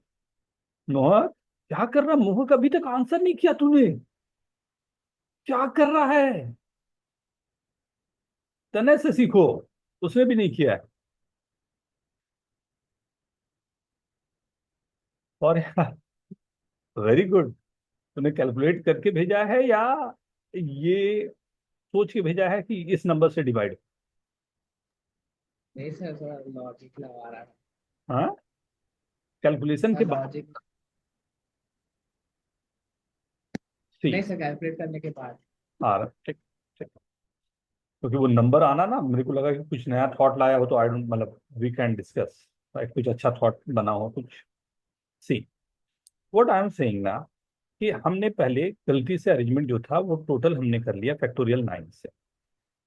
मोहर, क्या कर रहा मोहर? अभी तक आंसर नहीं किया तूने, क्या कर रहा है? तने से सीखो, उसने भी नहीं किया है। और यार, वेरी गुड। तूने कैलकुलेट करके भेजा है या ये सोच के भेजा है कि इस नंबर से डिवाइड? नहीं सर, थोड़ा लॉजिक लगा रहा था। हाँ, कैलकुलेशन के बाद। लॉजिक सी सर, कैलकुलेट करने के बाद। हाँ, ठीक ठीक। क्योंकि वो नंबर आना ना, मेरे को लगा कि कुछ नया थॉट लाया हो तो आई डोंट, मतलब वी कैन डिस्कस, कुछ अच्छा थॉट बना हो कुछ। See what I am saying ना, कि हमने पहले गलती से अरेंजमेंट जो था वो टोटल हमने कर लिया फैक्टोरियल 9 से।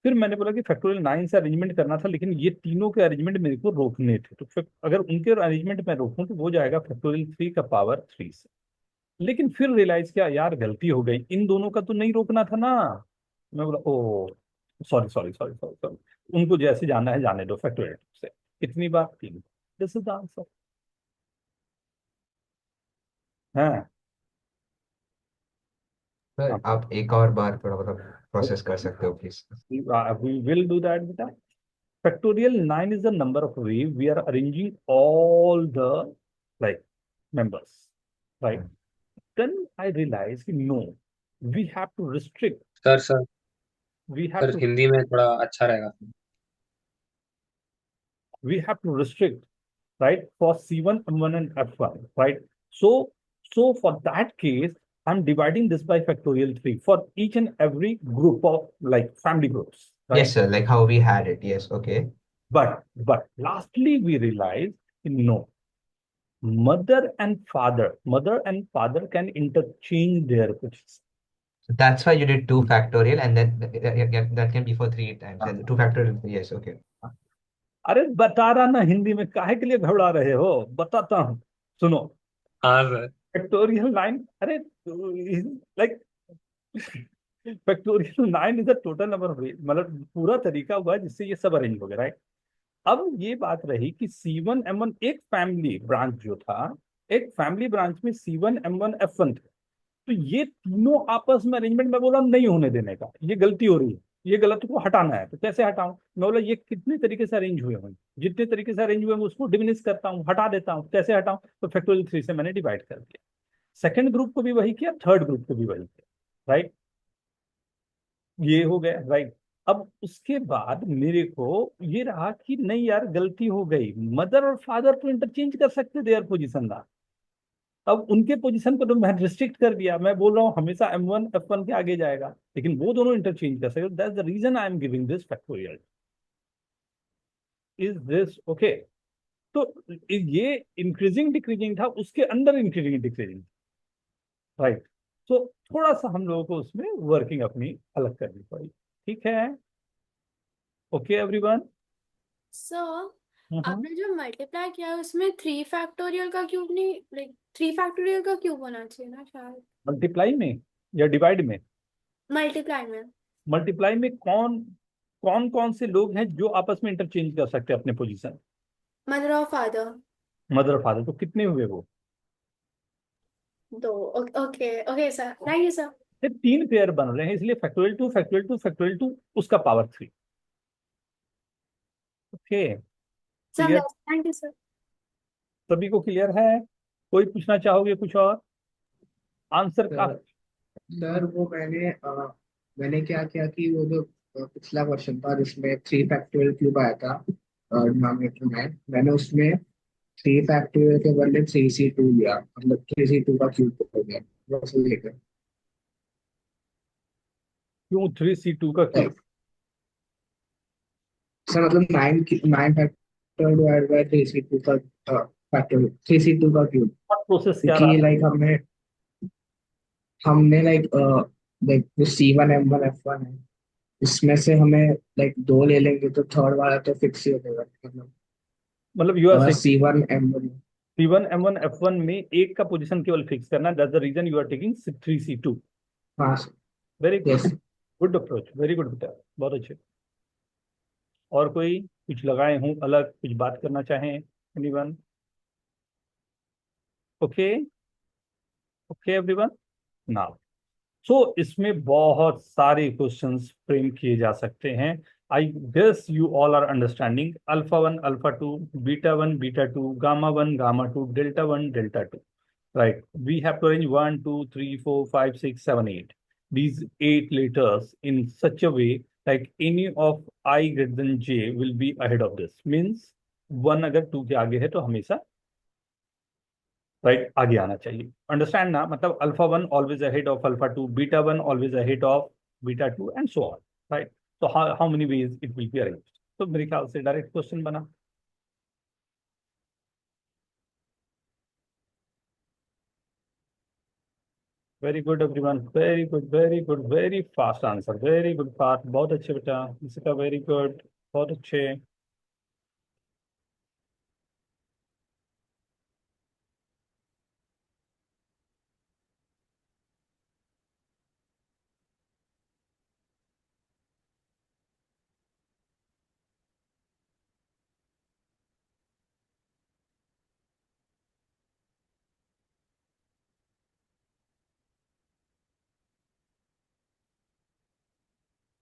फिर मैंने बोला कि फैक्टोरियल 9 से अरेंजमेंट करना था, लेकिन ये तीनों के अरेंजमेंट मेरे को रोकने थे, तो फिर अगर उनके अरेंजमेंट मैं रोकूं तो वो जाएगा फैक्टोरियल 3 का पावर 3 से। लेकिन फिर रियलाइज किया यार गलती हो गई, इन दोनों का तो नहीं रोकना था ना। मैं बोला oh, sorry sorry sorry sorry sorry, उनको जैसे जाना है जाने दो फैक्टोरियल से। कितनी बार? 3। This is the answer. है। सर आप एक और बार थोड़ा मतलब प्रोसेस कर सकते हो please? we will do that beta. Factorial 9 is the number of way we are arranging all the like members, right? Then I realized कि no, we have to restrict, sir sir we have sir to Hindi में थोड़ा अच्छा रहेगा। we have to restrict, right, for C1, M1 and F1, right? So for that case, I'm dividing this by factorial 3 for each and every group of like family groups, Yes right? sir, like how we had it. Yes, okay. But lastly we realized no, mother and father can interchange their positions. So that's why you did 2 factorial, and then that can be for 3 times. And 2 factorial, yes, okay. अरे बता रहा ना, हिंदी में काहे के लिए घबरा रहे हो, बताता हूँ, सुनो। हाँ सर। फैक्टोरियल 9, अरे like factorial 9 is the total number of, मतलब पूरा तरीका हुआ है जिससे ये सब अरेंज हो गया, राइट? अब ये बात रही कि C1 M1 एक फैमिली ब्रांच जो था, एक फैमिली ब्रांच में C1 M1 F1 थे, तो ये तीनों आपस में अरेंजमेंट मैं बोला नहीं होने देने का, ये गलती हो रही है, ये गलत को हटाना है। तो कैसे हटाऊं? मैं बोला ये कितने तरीके से अरेंज हुए होंगे, जितने तरीके से अरेंज हुए हैं उसको डिमिनिश करता हूँ, हटा देता हूँ। कैसे हटाऊं? तो फैक्टोरियल 3 से मैंने डिवाइड कर दिया। सेकंड ग्रुप को भी वही किया, थर्ड ग्रुप को भी वही किया, राइट? ये हो गया, राइट? अब उसके बाद मेरे को ये रहा कि नहीं यार गलती हो गई, मदर और फादर तो इंटरचेंज कर सकते देयर पोजीशन ना। अब उनके पोजीशन को तो मैं रिस्ट्रिक्ट कर दिया, मैं बोल रहा हूँ हमेशा M1 F1 के आगे जाएगा, लेकिन वो दोनों इंटरचेंज कर सकते। That's the reason I am giving this factorial. Is this okay? तो ये इंक्रीजिंग डिक्रीजिंग था, उसके अंदर इंक्रीजिंग डिक्रीजिंग, राइट? तो थोड़ा सा हम लोगों को उसमें वर्किंग अपनी अलग करनी पड़ी। ठीक है, ओके एवरीवन? सर आपने जो मल्टीप्लाई किया उसमें 3 फैक्टोरियल का क्यों नहीं, लाइक 3 फैक्टोरियल का क्यों होना चाहिए ना शायद? मल्टीप्लाई में या डिवाइड में? मल्टीप्लाई में। मल्टीप्लाई में कौन कौन कौन से लोग हैं जो आपस में इंटरचेंज कर सकते हैं अपने पोजीशन? मदर और फादर। मदर और फादर, तो कितने हुए वो? 2। Okay okay sir, thank you sir. ये 3 पेयर बन रहे हैं, इसलिए फैक्टोरियल 2 फैक्टोरियल 2 फैक्टोरियल 2 उसका power 3। Okay, sir clear? Thank you sir. सभी को क्लियर है? कोई पूछना चाहोगे कुछ और? आंसर का सर वो मैंने क्या किया कि वो जो पिछला क्वेश्चन था जिसमें 3 फैक्टोरियल क्यूब आया था डिनोमिनेटर में, मैंने उसमें 3 फैक्टोरियल के बदले 3C2 लिया, मतलब 3C2 का क्यूब हो गया बस लेकर। क्यों 3C2 का क्यूब? सर मतलब 9 फैक्टोरियल डिवाइड बाय 3C2 का फैक्टोरियल, 3C2 का क्यूब, प्रोसेस क्या क्योंकि रहा? लाइक हमने हमने लाइक जो C1 M1 F1 है, इसमें से हमें लाइक 2 ले लेंगे तो थर्ड वाला तो फिक्स ही हो जाएगा, मतलब मतलब यू आर अगर saying C1 M1। C1 M1 F1 में एक का पोजीशन केवल फिक्स करना, that's the reason you are taking 3C2। हाँ very yes. Good approach, very good बेटा, बहुत अच्छे। और कोई कुछ लगाए हूँ अलग, कुछ बात करना चाहें? Anyone? Okay okay everyone. Now इसमें बहुत सारे क्वेश्चंस फ्रेम किए जा सकते हैं। I guess you all are understanding alpha 1 alpha 2, beta 1 beta 2, gamma 1 gamma 2, delta 1 delta 2, right? We have to arrange 1 2 3 4 5 6 7 8 these 8 letters in such a way like any of I greater than j will be ahead of this, means 1 अगर 2 के आगे है तो हमेशा right आगे आना चाहिए। Understand ना? मतलब alpha 1 always ahead of alpha 2, beta 1 always ahead of beta 2 and so on, right? तो how many ways it will be arrange? तो मेरे ख्याल से डायरेक्ट क्वेश्चन बना। Very good everyone, very good very good, very fast answer, very good part, बहुत अच्छे बेटा, इसका वेरी गुड, बहुत अच्छे।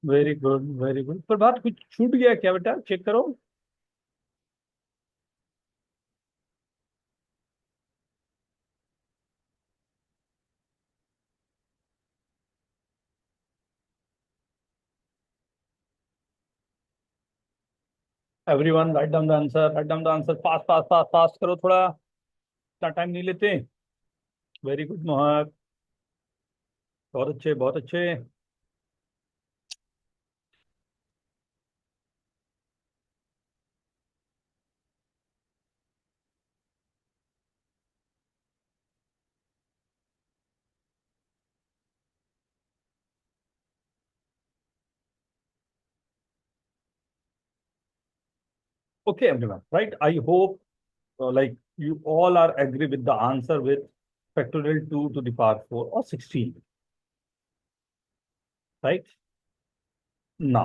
Very good very good. Prabhat कुछ छूट गया क्या बेटा? चेक करो। Everyone write down the answer, write down the answer, fast fast fast fast करो थोड़ा, इतना टाइम नहीं लेते। वेरी गुड मोहक, बहुत अच्छे बहुत अच्छे। Okay everyone, right? I hope like you all are agree with the answer with factorial 2 to the power 4 or 16, right? Now,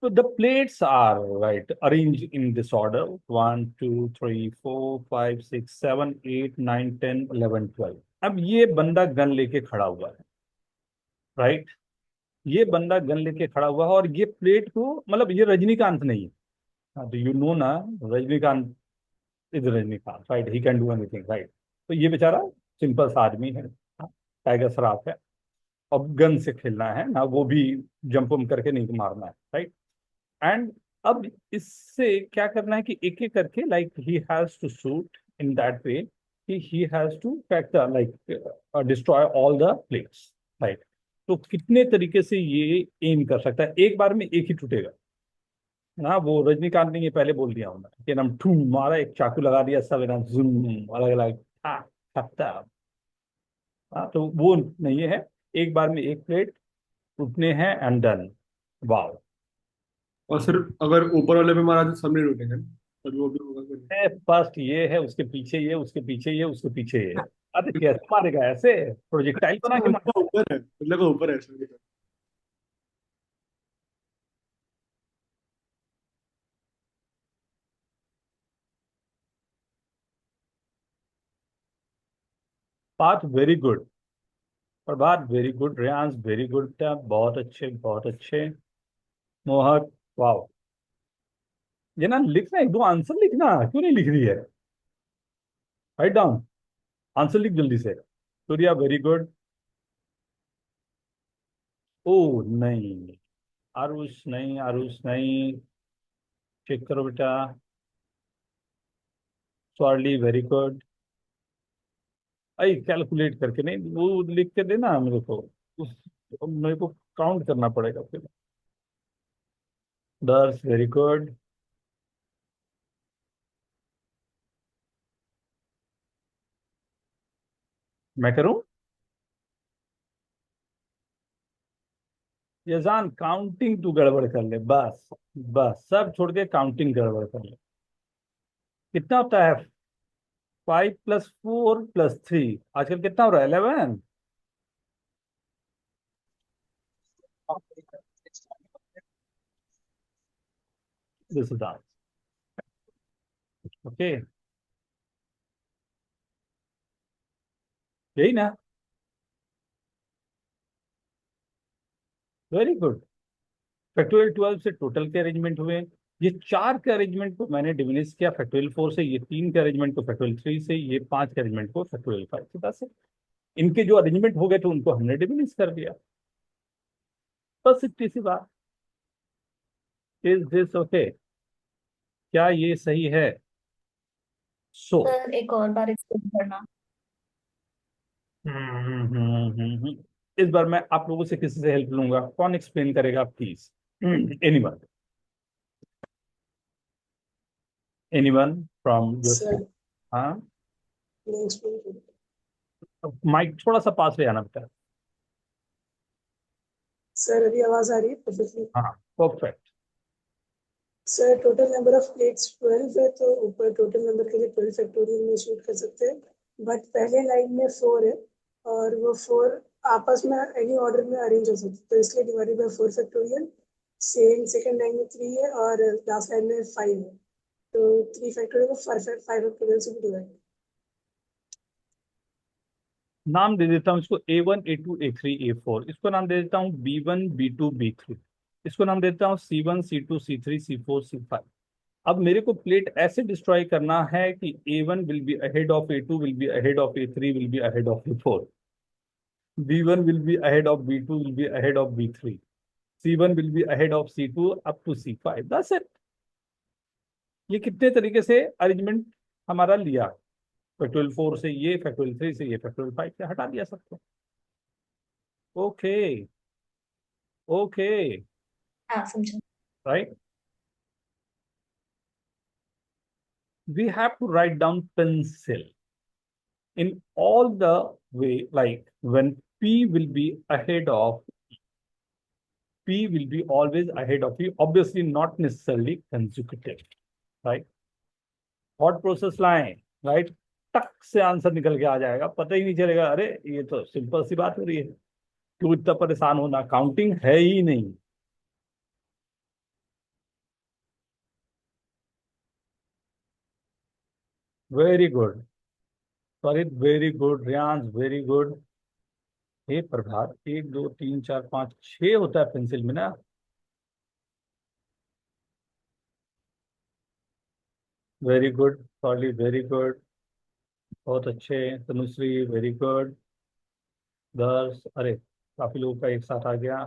so the plates are right arranged in this order: 1 2 3 4 5 6 7 8 9 10 11 12। अब ये बंदा gun लेके खड़ा हुआ है, right? ये बंदा gun लेके खड़ा हुआ है और ये प्लेट को, मतलब ये रजनीकांत नहीं है। हाँ, तो यू नो ना, Rajinikanth is Rajinikanth, right? He can do anything, right? तो ये बेचारा सिंपल सा आदमी है, टाइगर श्रॉफ है, अब गन से खेलना है ना, वो भी जंप वम करके नहीं मारना है, राइट? एंड अब इससे क्या करना है कि एक एक करके like he has to shoot in that way कि he has to factor like destroy all the plates, right? तो कितने तरीके से ये एम कर सकता है? एक बार में एक ही टूटेगा ना, वो रजनीकांत ने ये पहले बोल दिया होगा कि नाम ठू मारा, एक चाकू लगा दिया, सब एकदम जुम अलग अलग खत्ता। हाँ, तो वो नहीं है, एक बार में एक प्लेट टूटने हैं एंड डन। वाओ। और सिर्फ अगर ऊपर वाले पे मारा तो सब नहीं टूटेंगे ना, और वो भी होगा फिर। फर्स्ट ये है, उसके पीछे ये, उसके पीछे ये, उसके पीछे ये। अरे कैसे मारेगा? ऐसे प्रोजेक्टाइल बना के मारेगा? ऊपर है, मतलब का ऊपर है ऐसा। बात वेरी गुड, और बात very good, Reyansh very good, बहुत अच्छे बहुत अच्छे। मोहक वाओ। ये ना लिखना, एक दो आंसर लिखना, क्यों नहीं लिख रही है? राइट डाउन, आंसर लिख जल्दी से। Surya very good. ओ नहीं, आरुष नहीं, आरुष नहीं। चेक करो बेटा। स्वार्ली वेरी गुड। आई कैलकुलेट करके नहीं, वो लिख के देना मेरे को, उस मेरे को काउंट करना पड़ेगा फिर। दर्श वेरी गुड। मैं करूं? यजान काउंटिंग तू गड़बड़ कर ले बस, बस सब छोड़ के काउंटिंग गड़बड़ कर ले। कितना होता है? 5 + 4 + 3, आजकल कितना हो रहा है? 11। दिस इज ओके, यही ना? Very good. फैक्टोरियल 12 से टोटल के अरेंजमेंट हुए। ये 4 के अरेंजमेंट को मैंने डिमिनिश किया फैक्टोरियल 4 से, ये 3 के अरेंजमेंट को फैक्टोरियल 3 से, ये 5 के अरेंजमेंट को फैक्टोरियल 5 से। बस इनके जो अरेंजमेंट हो गए थे उनको हमने डिमिनिश कर दिया। बस इतनी सी बात। Is this okay? क्या ये सही है? सो सर एक और बार एक्सप्लेन करना। इस बार मैं आप लोगों से किसी से हेल्प लूंगा। कौन एक्सप्लेन करेगा please? Anyone, anyone from your? Sir हाँ, मैं एक्सप्लेन करूँ? माइक थोड़ा सा पास ले आना बेटा। सर अभी आवाज आ रही है परफेक्टली? हाँ perfect. Sir total number of plates 12 है, तो ऊपर टोटल नंबर के लिए 12 फैक्टोरियल में शूट कर सकते हैं। बट पहले लाइन में 4 है और वो 4 आपस में एनी ऑर्डर में अरेंज हो सकते हैं, तो इसलिए divided by 4 factorial. Same second line में 3 है और लास्ट लाइन में 5 है, तो 3 फैक्टोरियल को 5 फैक्टोरियल से भी डिवाइड। नाम दे देता हूँ इसको A1 A2 A3 A4। इसको नाम दे देता हूँ B1 B2 B3। इसको नाम देता हूँ C1 C2 C3 C4 C5। अब मेरे को प्लेट ऐसे डिस्ट्रॉय करना है कि A1 will be ahead of A2, will be ahead of A3, will be ahead of A4। B1 will be ahead of B2, will be ahead of B3। C1 will be ahead of C2 up to C5। That's it. ये कितने तरीके से arrangement हमारा लिया। Factorial 4 से ये, factorial 3 से ये, फैक्टोरियल 5 से हटा दिया सबको। ओके ओके, हाँ समझा। Right. We have to write down pencil in all the way, like when P will be ahead of, P will be always ahead of E, obviously not necessarily consecutive, right? Thought process line, right? टक से answer निकल के आ जाएगा, पता ही नहीं चलेगा। अरे ये तो सिंपल सी बात हो रही है, क्यों इतना परेशान होना? काउंटिंग है ही नहीं। Very good sorry, very good Riyansh, very good. Hey Prabhat, 1 2 3 4 5 6 होता है पेंसिल में ना। वेरी गुड सॉली, वेरी गुड, बहुत अच्छे। Tanushree very good. दर्श, अरे काफी लोगों का एक साथ आ गया।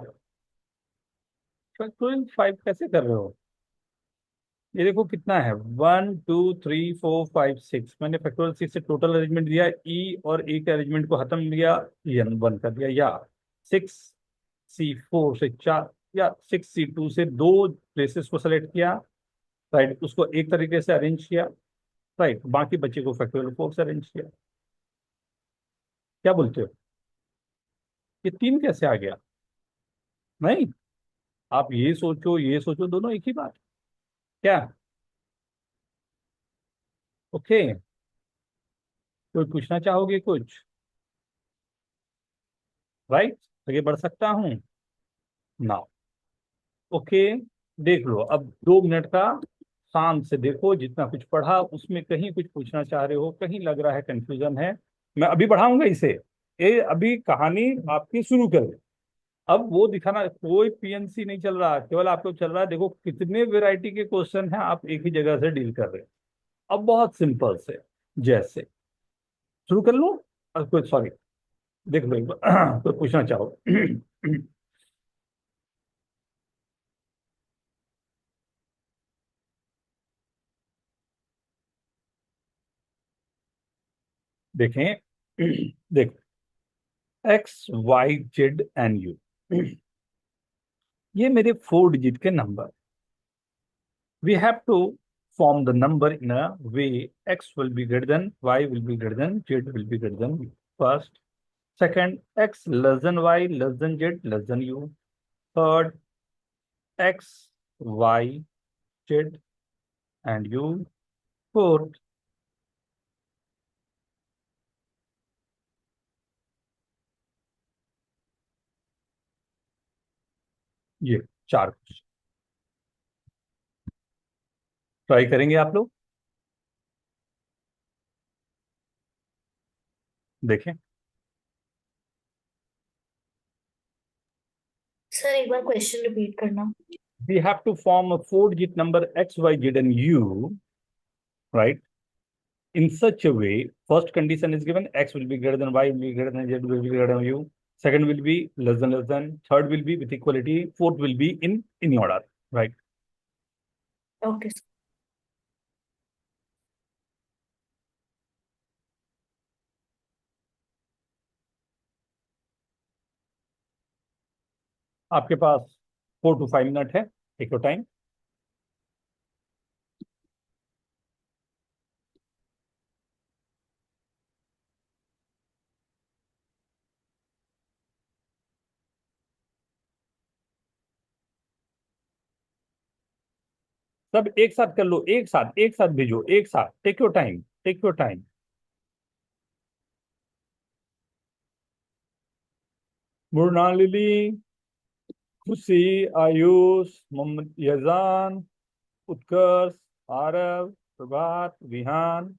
5 कैसे कर रहे हो? ये देखो कितना है, 1 2 3 4 5 6। मैंने फैक्टोरियल 6 से टोटल अरेंजमेंट दिया, ई और ए के अरेंजमेंट को खत्म किया, एन 1 कर दिया। या 6C4 से 4, या 6C2 से 2 प्लेसेस को सेलेक्ट किया, राइट, उसको एक तरीके से अरेंज किया, राइट, बाकी बच्चे को फैक्टोरियल 4 से अरेंज किया। क्या बोलते हो? ये 3 कैसे आ गया? नहीं, आप ये सोचो ये सोचो, दोनों एक ही बात। क्या? ओके, कोई पूछना चाहोगे कुछ? राइट, आगे बढ़ सकता हूँ ना? ओके, देख लो अब 2 मिनट का, शांत से देखो। जितना कुछ पढ़ा उसमें कहीं कुछ पूछना चाह रहे हो, कहीं लग रहा है कंफ्यूजन है, मैं अभी बढ़ाऊंगा इसे। ये अभी कहानी आपकी शुरू कर, अब वो दिखाना, कोई पीएनसी नहीं चल रहा, केवल आपको चल रहा है देखो कितने वैरायटी के क्वेश्चन हैं, आप एक ही जगह से डील कर रहे हैं। अब बहुत सिंपल से, जैसे शुरू कर लो। कोई सॉरी, देख लो एक बार कोई पूछना चाहो। देखें, देखो, x y z and u, ये मेरे 4 डिजिट के number. We have to form the number in a way x will be greater than, y will be greater than, z will be greater than u. First, second, x less than y less than z less than u. Third, x y z and u. Fourth, ये 4 question try करेंगे आप लोग, देखें। Sir एक बार question repeat करना। We have to form a 4 digit number x, y, z and u, right? In such a way, first condition is given, x will be greater than y will be greater than z will be greater than u. Second will be less than less than. Third will be with equality. Fourth will be in order, right? Okay sir. आपके पास 4 to 5 minute है, take your time. सब एक साथ कर लो, एक साथ भेजो, एक साथ, take your time, take your time. Mrinalini, Khushi, Ayush, Mohammad यजान, उत्कर्ष, आरव, प्रभात, विहान।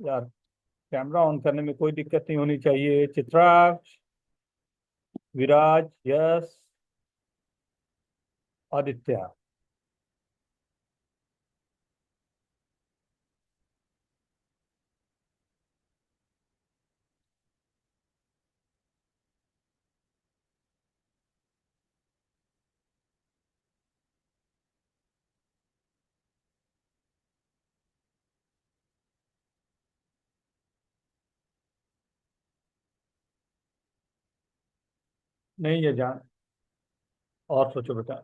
यार कैमरा ऑन करने में कोई दिक्कत नहीं होनी चाहिए। चित्राक्ष, विराज, यश, आदित्य। नहीं ये जान, और सोचो बेटा।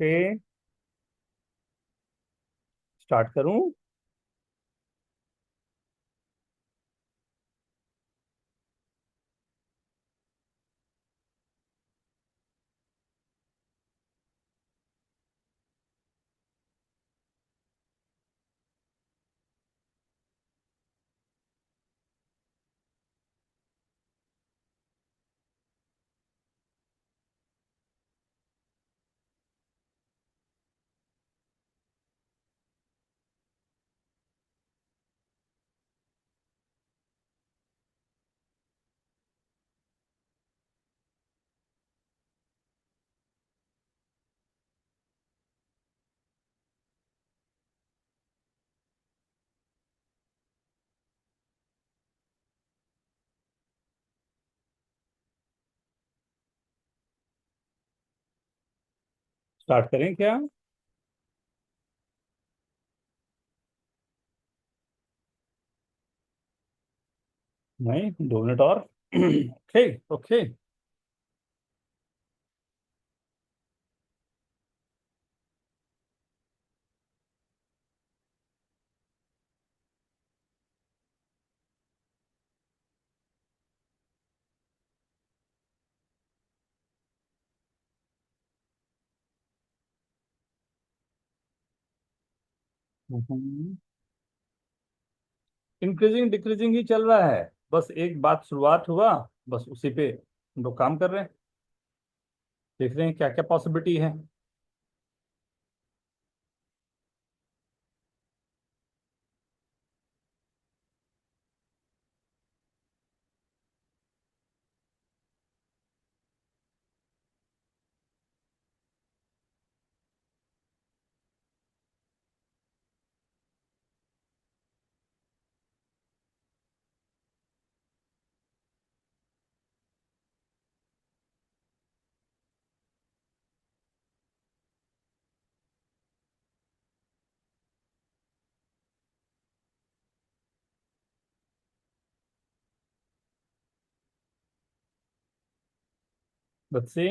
के स्टार्ट करूं? स्टार्ट करें क्या? नहीं, 2 मिनट और। Okay okay. इंक्रीजिंग डिक्रीजिंग ही चल रहा है, बस एक बात शुरुआत हुआ, बस उसी पे हम लोग काम कर रहे हैं, देख रहे हैं क्या क्या पॉसिबिलिटी है। Let's see.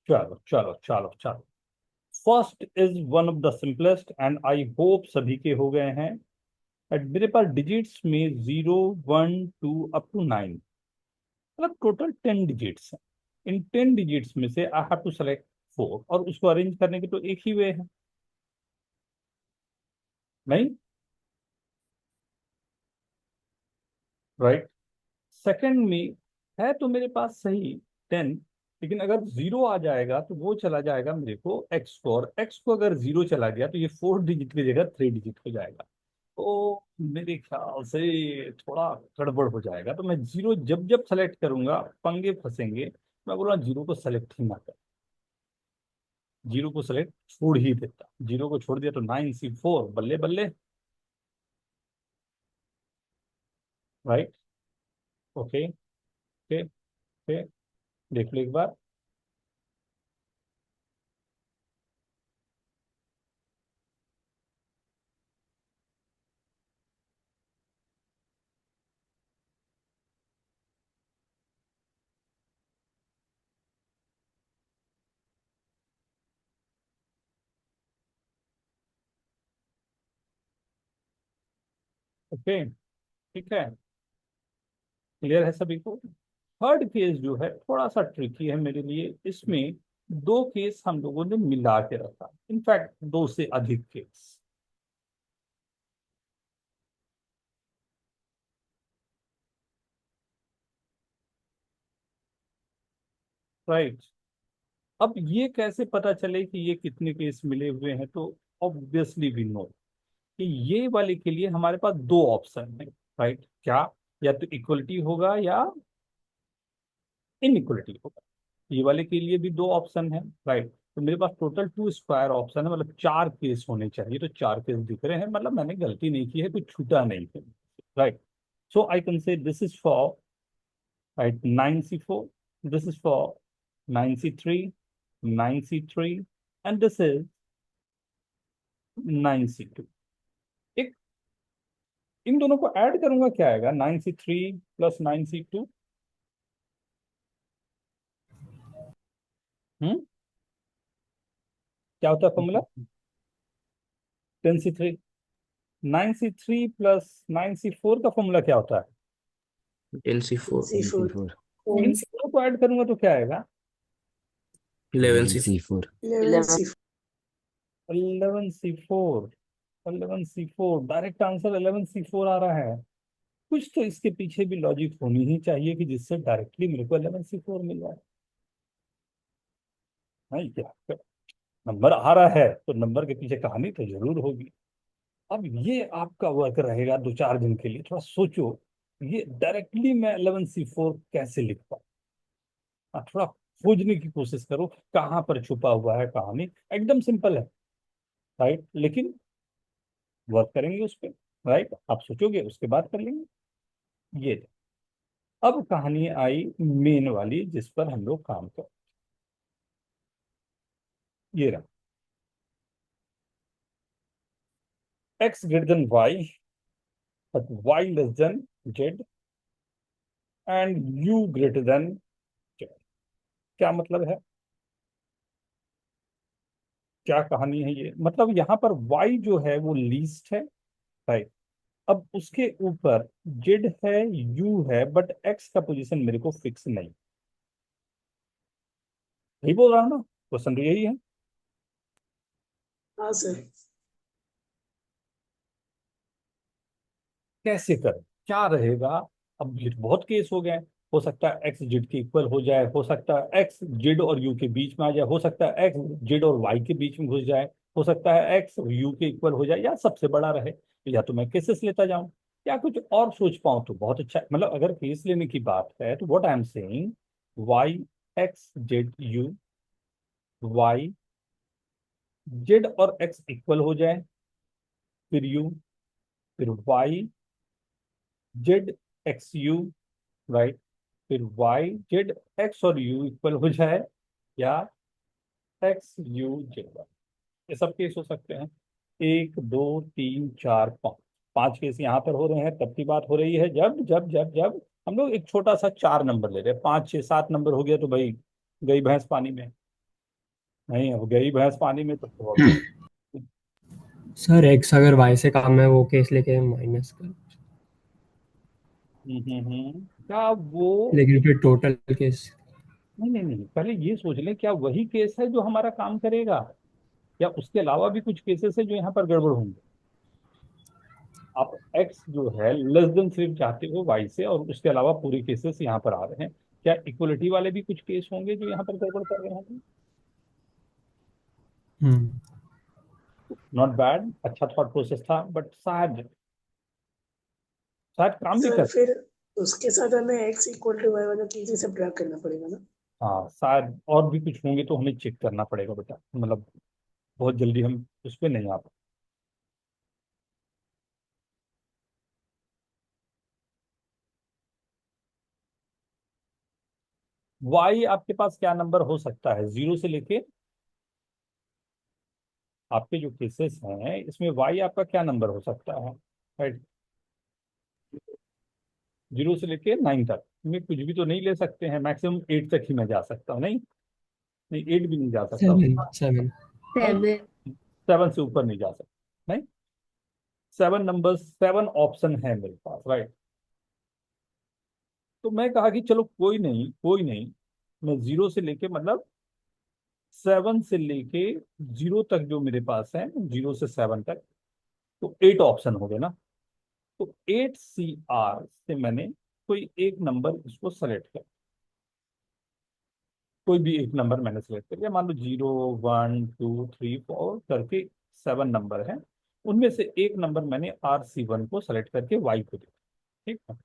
चलो चलो चलो चलो। First is one of the simplest and I hope सभी के हो गए हैं। बट मेरे पास डिजिट्स में 0 1 2 अप टू 9, मतलब टोटल 10 डिजिट्स हैं। इन 10 डिजिट्स में से आई हैव टू सेलेक्ट 4, और उसको अरेंज करने के तो एक ही वे है, नहीं? राइट। सेकंड में है तो मेरे पास सही 10, लेकिन अगर 0 आ जाएगा तो वो चला जाएगा मेरे को x4। x को अगर 0 चला गया तो ये 4 डिजिट की जगह 3 डिजिट हो जाएगा, तो मेरे ख्याल से थोड़ा गड़बड़ हो जाएगा। तो मैं 0 जब जब सेलेक्ट करूंगा पंगे फंसेंगे। मैं बोला 0 को सेलेक्ट ही ना कर, 0 को सेलेक्ट छोड़ ही देता। 0 को छोड़ दिया तो 9 C4 बल्ले बल्ले। राइट। Okay okay okay. देख लो एक बार। ओके, ठीक है, क्लियर है सभी को? थर्ड केस जो है थोड़ा सा ट्रिकी है मेरे लिए। इसमें 2 केस हम लोगों ने मिला के रखा, इनफैक्ट 2 से अधिक केस। राइट। अब ये कैसे पता चले कि ये कितने केस मिले हुए हैं? तो ऑब्वियसली वी नो कि ये वाले के लिए हमारे पास 2 ऑप्शन है। राइट, क्या? या तो इक्वलिटी होगा या इनइक्वलिटी होगा। ये वाले के लिए भी 2 ऑप्शन है। राइट, तो मेरे पास टोटल 2 स्क्वायर ऑप्शन है, मतलब 4 केस होने चाहिए। तो 4 केस दिख रहे हैं, मतलब मैंने गलती नहीं की है, कुछ छूटा नहीं है। Right, so I can say this is for, right, 9C4, this is for 9C3, 9C3, and this is 9C2। एक इन दोनों को ऐड करूंगा, क्या आएगा? 9C3 plus 9C2। हम्म क्या होता है formula? 10c3 9c3 plus 9c4 का फॉर्मूला क्या होता है? 10c4 C4 इन दोनों को ऐड करूंगा तो क्या आएगा? 11c4 11C4 11c4 11c4 direct answer 11c4 आ रहा है। कुछ तो इसके पीछे भी लॉजिक होनी ही चाहिए कि जिससे डायरेक्टली मेरे को 11c4 मिल रहा है। नहीं क्या नंबर आ रहा है तो नंबर के पीछे कहानी तो जरूर होगी। अब ये आपका वर्क रहेगा 2-4 दिन के लिए। थोड़ा सोचो ये डायरेक्टली मैं 11c4 कैसे लिख पाऊँ। थोड़ा खोजने की कोशिश करो कहाँ पर छुपा हुआ है कहानी। एकदम सिंपल है राइट, लेकिन वर्क करेंगे उस पर। राइट, आप सोचोगे उसके बाद कर लेंगे। ये अब कहानी आई मेन वाली जिस पर हम लोग काम कर। ये रहा x greater than y but y less than z and u greater than z। क्या मतलब है, क्या कहानी है ये? मतलब यहाँ पर y जो है वो लीस्ट है राइट। अब उसके ऊपर z है u है बट x का पोजीशन मेरे को फिक्स नहीं। यही बोल रहा हूँ ना, क्वेश्चन तो यही है। हाँ सर। कैसे करें, क्या रहेगा? अब ये बहुत केस हो गए। हो सकता है एक्स जेड के इक्वल हो जाए, हो सकता है एक्स जेड और यू के बीच में आ जाए, हो सकता है एक्स जेड और वाई के बीच में घुस जाए, हो सकता है एक्स यू के इक्वल हो जाए या सबसे बड़ा रहे। या तो मैं केसेस लेता जाऊं या कुछ और सोच पाऊं तो बहुत अच्छा है। मतलब अगर केस लेने की बात है तो what I am saying, y x z u, y z और एक्स इक्वल हो जाए, फिर यू, फिर y z x u right, फिर वाई जेड एक्स और यू इक्वल हो जाए, या एक्स यू जेड वाई। ये सब केस हो सकते हैं। 1 2 3 4 5 5 केस यहाँ पर हो रहे हैं। तब की बात हो रही है जब जब जब जब हम लोग एक छोटा सा 4 नंबर ले रहे हैं। 5 6 7 नंबर हो गया तो भाई गई भैंस पानी में। नहीं अब गई भैंस पानी में तो ऑब्वियस। सर एक्स अगर वाई से कम है वो केस लेके माइनस कर, क्या वो? लेकिन फिर टोटल केस। नहीं नहीं नहीं, पहले ये सोच लें क्या वही केस है जो हमारा काम करेगा या उसके अलावा भी कुछ केसेस है जो यहाँ पर गड़बड़ होंगे। आप x जो है लेस देन सिर्फ चाहते हो y से और उसके अलावा पूरे केसेस यहाँ पर आ रहे हैं। क्या इक्वलिटी वाले भी कुछ केस होंगे जो यहाँ पर गड़बड़ कर रहे होंगे? नॉट बैड, अच्छा थॉट प्रोसेस था बट शायद शायद काम भी सर कर। फिर उसके साथ हमें x इक्वल टू वाई वाला चीज़ सब्ट्रैक्ट करना पड़ेगा ना। हाँ शायद और भी कुछ होंगे तो हमें चेक करना पड़ेगा बेटा। मतलब बहुत जल्दी हम उस पर नहीं आ पाए। y आपके पास क्या नंबर हो सकता है 0 से लेके? आपके जो केसेस हैं इसमें y आपका क्या नंबर हो सकता है राइट? 0 से लेके 9 तक में कुछ भी तो नहीं ले सकते हैं। मैक्सिमम 8 तक ही मैं जा सकता हूँ। नहीं नहीं 8 भी नहीं जा सकता हूँ। 7 7 से ऊपर नहीं जा सकता। नहीं 7 नंबर 7 ऑप्शन है मेरे पास राइट। तो मैं कहा कि चलो कोई नहीं कोई नहीं, मैं 0 से लेके मतलब 7 से लेके 0 तक जो मेरे पास है 0 से 7 तक तो 8 ऑप्शन हो गए ना। तो 8CR से मैंने कोई एक नंबर इसको सेलेक्ट कर, कोई भी एक नंबर मैंने सेलेक्ट कर लिया। मान लो 0 1 2 3 4 करके 7 नंबर है। उनमें से एक नंबर मैंने RC1 को सेलेक्ट करके वाई को दिया। ठीक है,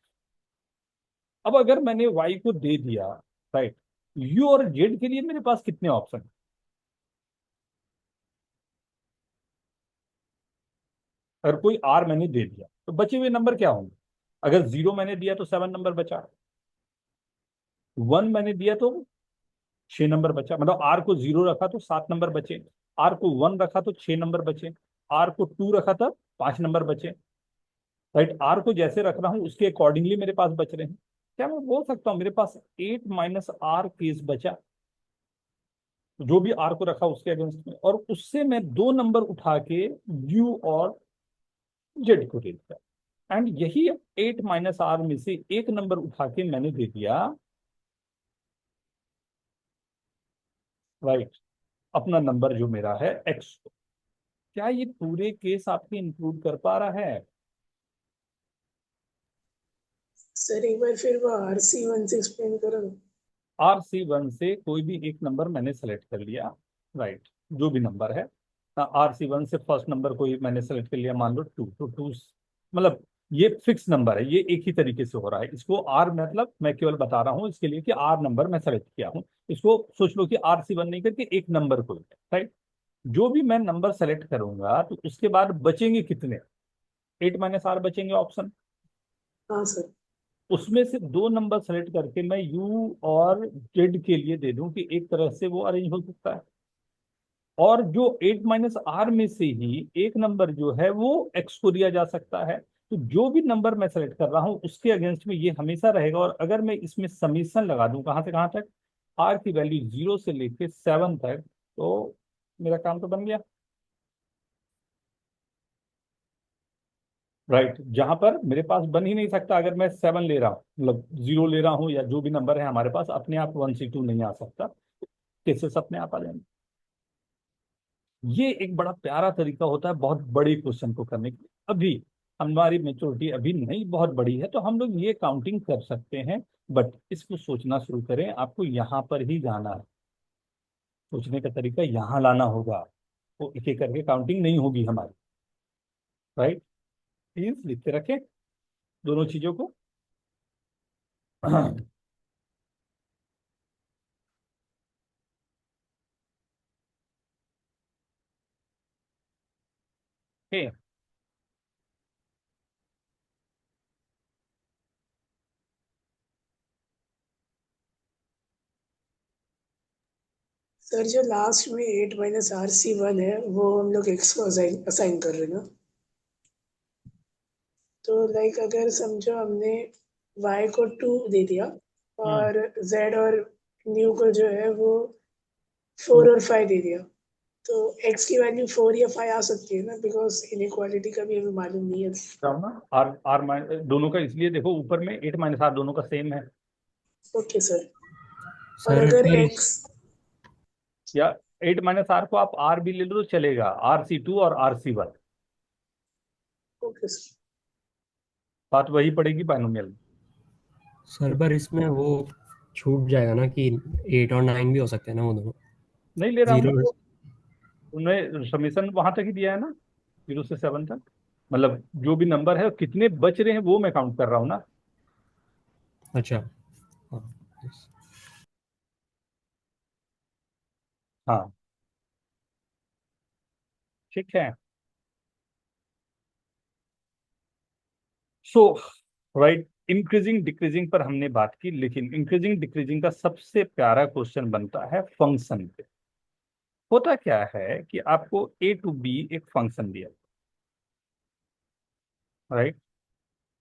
अब अगर मैंने वाई को दे दिया राइट, यू और जेड के लिए मेरे पास कितने ऑप्शन है? अगर कोई आर मैंने दे दिया तो बचे हुए नंबर क्या होंगे? अगर 0 मैंने दिया तो 7 नंबर बचा, 1 मैंने दिया तो 6 नंबर बचा। मतलब आर को 0 रखा तो 7 नंबर बचे, आर को 1 रखा तो 6 नंबर बचे, आर को 2 रखा था 5 नंबर बचे राइट। आर को जैसे रख रहा हूं उसके अकॉर्डिंगली मेरे पास बच रहे हैं। क्या मैं बोल सकता हूं मेरे पास 8 - R केस बचा? जो भी आर को रखा उसके अगेंस्ट में, और उससे मैं दो नंबर उठा के यू और जेड को दे दिया। एंड यही 8 माइनस आर में से एक नंबर उठा के मैंने दे दिया, राइट, अपना नंबर जो मेरा है एक्स को। क्या ये पूरे केस आपके इंक्लूड कर पा रहा है? सर एक बार फिर वो RC1 से एक्सप्लेन करो। RC1 से कोई भी एक नंबर मैंने सेलेक्ट कर लिया, राइट, जो भी नंबर है। RC1 से फर्स्ट नंबर कोई मैंने सेलेक्ट कर लिया, मान लो 2, तो 2 मतलब ये फिक्स नंबर है, ये एक ही तरीके से हो रहा है। इसको आर मतलब मैं केवल बता रहा हूँ इसके लिए कि आर नंबर मैं सेलेक्ट किया हूँ। इसको सोच लो कि RC1 नहीं करके एक नंबर कोई है, राइट। जो भी मैं नंबर सेलेक्ट करूंगा तो उसके बाद बचेंगे कितने? 8 माइनस आर बचेंगे ऑप्शन। हाँ सर। उसमें से दो नंबर सेलेक्ट करके मैं यू और जेड के लिए दे दूं कि एक तरह से वो अरेंज हो सकता है। और जो 8 माइनस आर में से ही एक नंबर जो है वो एक्स को दिया जा सकता है। तो जो भी नंबर मैं सेलेक्ट कर रहा हूँ उसके अगेंस्ट में ये हमेशा रहेगा। और अगर मैं इसमें समीशन लगा दूं कहाँ से कहाँ तक, आर की वैल्यू 0 से लेके 7 तक, तो मेरा काम तो बन गया, राइट। जहां पर मेरे पास बन ही नहीं सकता अगर मैं 7 ले रहा हूँ, मतलब 0 ले रहा हूँ या जो भी नंबर है हमारे पास, अपने आप 1C2 नहीं आ सकता, केसेस अपने आप आ जाएंगे। ये एक बड़ा प्यारा तरीका होता है बहुत बड़े क्वेश्चन को करने के लिए। अभी हमारी मेच्योरिटी अभी नहीं बहुत बड़ी है तो हम लोग ये काउंटिंग कर सकते हैं, बट इसको सोचना शुरू करें। आपको यहाँ पर ही जाना है, सोचने का तरीका यहाँ लाना होगा, तो एक एक करके काउंटिंग नहीं होगी हमारी, राइट। प्लीज लिख के रखें दोनों चीजों को। ओके, सर जो लास्ट में 8 माइनस RC1 है वो हम लोग एक्स को असाइन कर रहे हैं ना। तो लाइक अगर समझो हमने y को 2 दे दिया और z और न्यू को जो है वो 4 और 5 दे दिया, तो x की वैल्यू 4 या 5 आ सकती है ना, बिकॉज इनइक्वालिटी का भी हमें मालूम नहीं है। आर आर दोनों का, इसलिए देखो ऊपर में 8 माइनस आर दोनों का सेम है। Okay sir. और सर अगर पर x या 8 माइनस आर को आप आर भी ले लो तो चलेगा, RC2 और RC1, ओके सर। बात वही पड़ेगी बाइनोमियल में। सर पर इसमें वो छूट जाएगा ना कि 8 और 9 भी हो सकते हैं ना वो दोनों। नहीं ले रहा हूँ ना, 0। उन्हें समीशन वहां तक ही दिया है ना, 0 से 7 तक, मतलब जो भी नंबर है कितने बच रहे हैं वो मैं काउंट कर रहा हूँ ना। अच्छा। हाँ। हाँ, ठीक है। सो राइट, इंक्रीजिंग डिक्रीजिंग पर हमने बात की, लेकिन इंक्रीजिंग डिक्रीजिंग का सबसे प्यारा क्वेश्चन बनता है फंक्शन पे। होता क्या है कि आपको A to B एक फंक्शन दिया, right,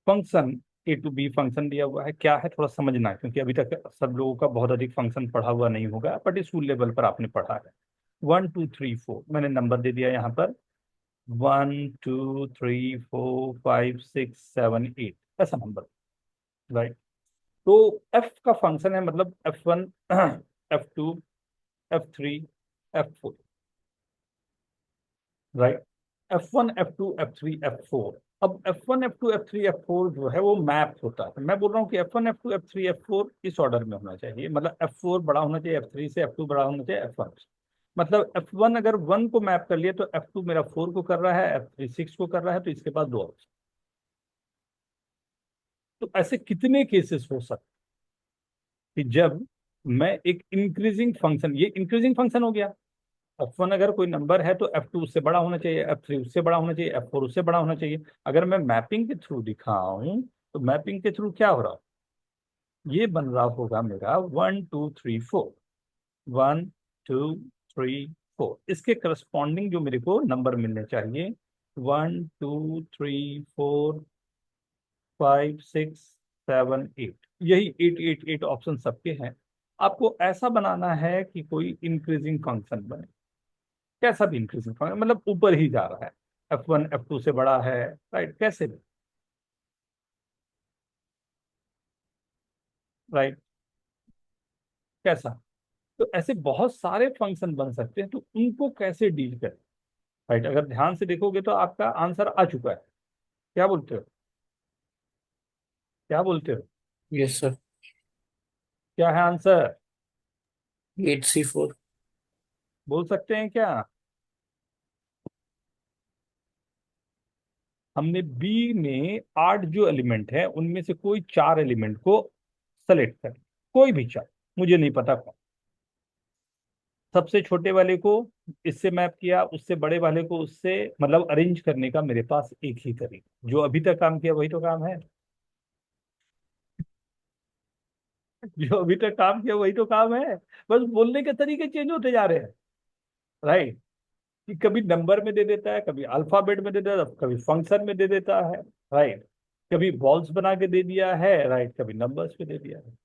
function A to B function दिया हुआ है। क्या है थोड़ा समझना है, क्योंकि अभी तक सब लोगों का बहुत अधिक फंक्शन पढ़ा हुआ नहीं होगा, बट स्कूल लेवल पर आपने पढ़ा है। 1 2 3 4 मैंने नंबर दे दिया यहाँ पर, 1 2 3 4 5 6 7 8, ऐसा नंबर, राइट। तो एफ का फंक्शन है, मतलब F1 F2 F3 F4, right, F1 F2 F3 F4। अब F1 F2 F3 F4 जो है वो मैप होता है। मैं बोल रहा हूँ कि F1 F2 F3 F4 इस ऑर्डर में होना चाहिए, मतलब F4 बड़ा होना चाहिए F3 से, F2 बड़ा होना चाहिए F1 से। मतलब F1 अगर 1 को मैप कर लिया तो F2 मेरा 4 को कर रहा है, F3 6 को कर रहा है, तो इसके पास 2 ऑप्शन। तो ऐसे कितने केसेस हो सकते कि जब मैं एक इंक्रीजिंग फंक्शन, ये इंक्रीजिंग फंक्शन हो गया, F1 अगर कोई नंबर है तो F2 उससे बड़ा होना चाहिए, F3 उससे बड़ा होना चाहिए, F4 उससे बड़ा होना चाहिए। अगर मैं मैपिंग के थ्रू दिखाऊं तो मैपिंग के थ्रू क्या हो रहा, ये बन रहा होगा मेरा 1 2 3 4, 1 2 3 4। इसके करस्पॉन्डिंग जो मेरे को नंबर मिलने चाहिए 1 2 3 4 5 6 7 8, यही 8 8 8 ऑप्शन सबके हैं। आपको ऐसा बनाना है कि कोई इंक्रीजिंग फंक्शन बने, कैसा भी इंक्रीजिंग फंक्शन, मतलब ऊपर ही जा रहा है, F1 F2 से बड़ा है, राइट, कैसे भी, राइट, कैसा। तो ऐसे बहुत सारे फंक्शन बन सकते हैं, तो उनको कैसे डील करें, राइट। अगर ध्यान से देखोगे तो आपका आंसर आ चुका है। क्या बोलते हो, क्या बोलते हो, Yes, sir. क्या है आंसर, 8C4. बोल सकते हैं क्या। हमने बी में 8 जो एलिमेंट है उनमें से कोई 4 एलिमेंट को सेलेक्ट कर, कोई भी 4, मुझे नहीं पता कौन। सबसे छोटे वाले को इससे मैप किया, उससे बड़े वाले को उससे, मतलब अरेंज करने का मेरे पास एक ही तरीका, जो अभी तक काम किया वही तो काम है, जो अभी तक काम किया वही तो काम है, बस बोलने के तरीके चेंज होते जा रहे हैं, राइट। कि कभी नंबर में दे देता है, कभी अल्फाबेट में दे देता है, कभी फंक्शन में दे देता है, राइट, कभी बॉल्स बना के दे दिया है, राइट, कभी नंबर्स पे दे दिया है।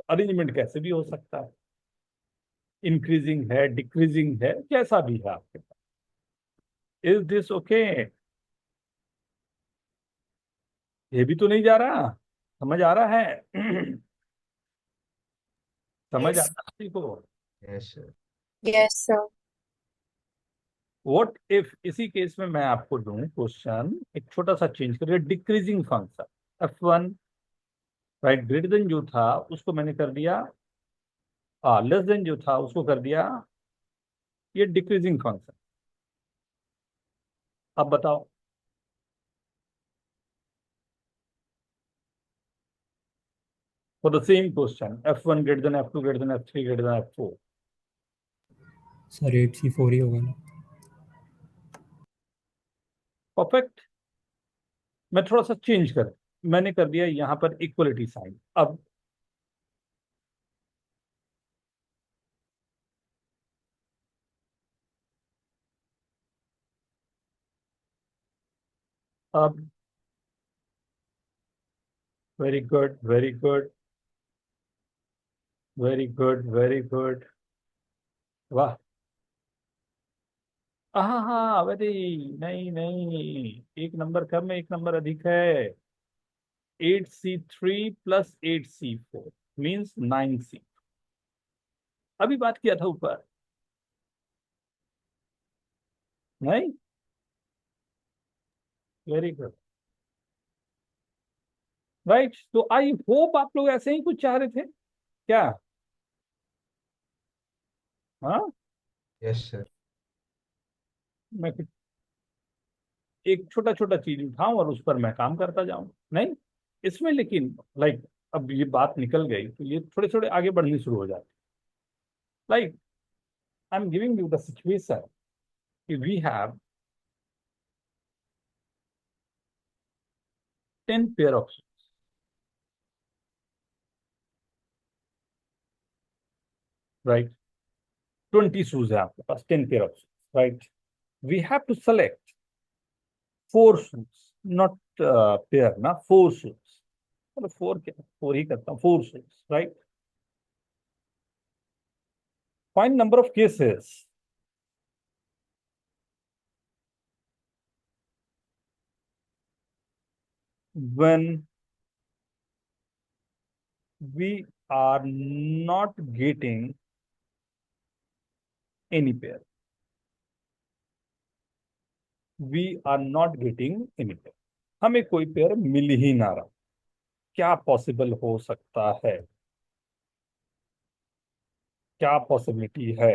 अरेंजमेंट कैसे भी हो सकता है, इंक्रीजिंग है, डिक्रीजिंग है, जैसा भी है आपके पास। इज दिस ओके, ये भी तो नहीं जा रहा, समझ आ रहा है समझ आ Yes. रहा है किसी को। Yes, sir. Yes, sir. What if, इसी केस में मैं आपको दूं क्वेश्चन, एक छोटा सा चेंज करिए, decreasing function F1, right, greater than जो था उसको मैंने कर दिया, लेस देन जो था उसको कर दिया ये डिक्रीजिंग फंक्शन। अब बताओ, for the same question F1 greater than F2 greater than F3 greater than F4। Sir 8C4 ही होगा ना। परफेक्ट। मैं थोड़ा सा चेंज कर, मैंने कर दिया यहां पर इक्वलिटी साइन। अब very good, very good, very good, very good, वाह, हाँ हाँ, वेरी, नहीं नहीं, एक नंबर कम है, एक नंबर अधिक है। 8C3 plus 8C4 means 9C। अभी बात किया था ऊपर, नहीं, वेरी गुड, राइट। तो आई होप आप लोग ऐसे ही कुछ चाह रहे थे क्या, हाँ। Yes, sir. मैं कुछ एक छोटा छोटा चीज उठाऊं और उस पर मैं काम करता जाऊं, नहीं इसमें, लेकिन लाइक अब ये बात निकल गई तो ये थोड़े थोड़े आगे बढ़नी शुरू हो जाती, like I am giving you the situation कि we have 10 pair of, right, 20 shoes है आपके पास, 10 pair of, right. We have to select 4 shoes, not pair ना, 4 शूज, चलो 4 क्या, 4 ही करता हूँ, 4 shoes, right. Find number of cases when we are not getting any pair, we are not getting any pair, हमें कोई पेयर मिल ही ना रहा, क्या पॉसिबल हो सकता है, क्या पॉसिबिलिटी है।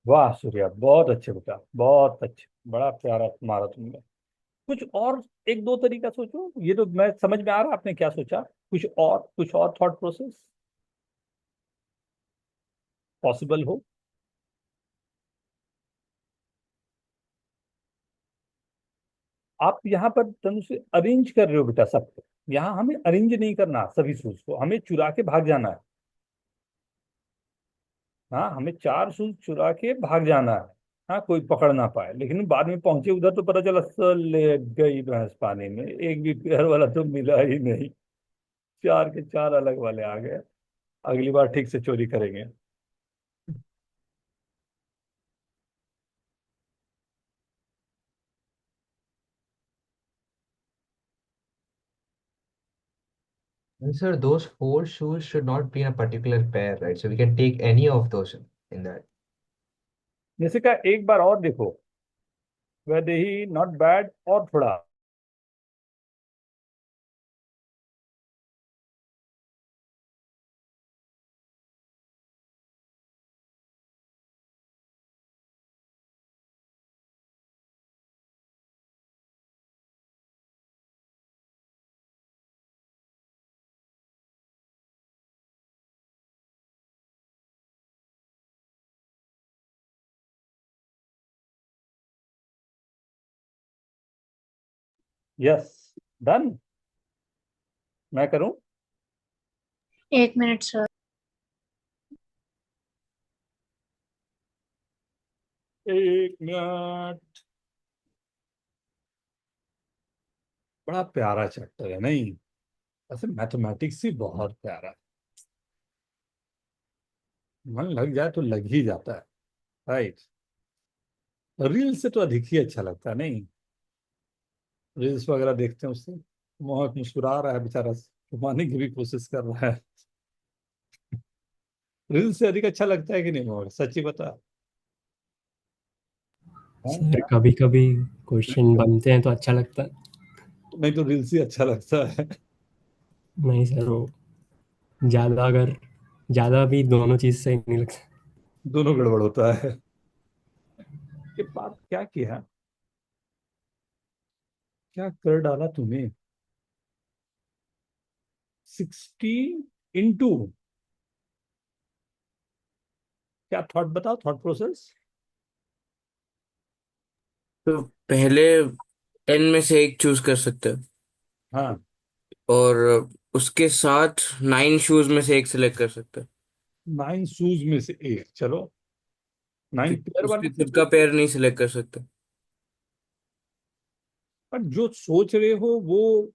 वाह सूर्या, बहुत अच्छे बेटा, बहुत अच्छे, बड़ा प्यारा मारा तुमने। कुछ और एक दो तरीका सोचो, ये तो मैं समझ में आ रहा आपने क्या सोचा, कुछ और थॉट प्रोसेस पॉसिबल हो। आप यहाँ पर तनु से अरेंज कर रहे हो बेटा सबको, यहाँ हमें अरेंज नहीं करना सभी शूज को, हमें चुरा के भाग जाना है। हाँ, हमें 4 शूज चुरा के भाग जाना है। हाँ, कोई पकड़ ना पाए, लेकिन बाद में पहुंचे उधर तो पता चला ले गई भैंस पानी में, एक भी पेयर वाला तो मिला ही नहीं, 4 के 4 अलग वाले आ गए। अगली बार ठीक से चोरी करेंगे। And sir, those four shoes should not be in a particular pair, right? So we can take any of those in that. जैसे का एक बार और देखो, वैसे ही नॉट बैड, और थोड़ा यस डन। मैं करूं? 1 मिनट सर। 1 मिनट। बड़ा प्यारा चैप्टर है नहीं? ऐसे मैथमेटिक्स ही बहुत प्यारा है, मन लग जाए तो लग ही जाता है, राइट। रील से तो अधिक ही अच्छा लगता है नहीं? रील्स वगैरह देखते हैं, उससे मोहक मुस्कुरा रहा है बेचारा, घुमाने की भी कोशिश कर रहा है। रील से अधिक अच्छा लगता है कि नहीं मोहक, सच्ची बता। हाँ, सर कभी कभी क्वेश्चन बनते हैं तो अच्छा लगता है। नहीं तो रील्स ही अच्छा लगता है। नहीं सर, वो ज़्यादा भी दोनों चीज़ सही नहीं लगता। दोनों गड़बड़ होता है। ये बात क्या किया, क्या कर डाला तूने? 60 इंटू, क्या थॉट बताओ, थॉट प्रोसेस। तो पहले 10 में से एक चूज कर सकते हैं, हाँ, और उसके साथ 9 शूज में से एक सिलेक्ट कर सकते हैं। 9 शूज में से एक, चलो 9 पेयर उसके वाले। खुद का पेयर नहीं सिलेक्ट कर सकते। पर जो सोच रहे हो वो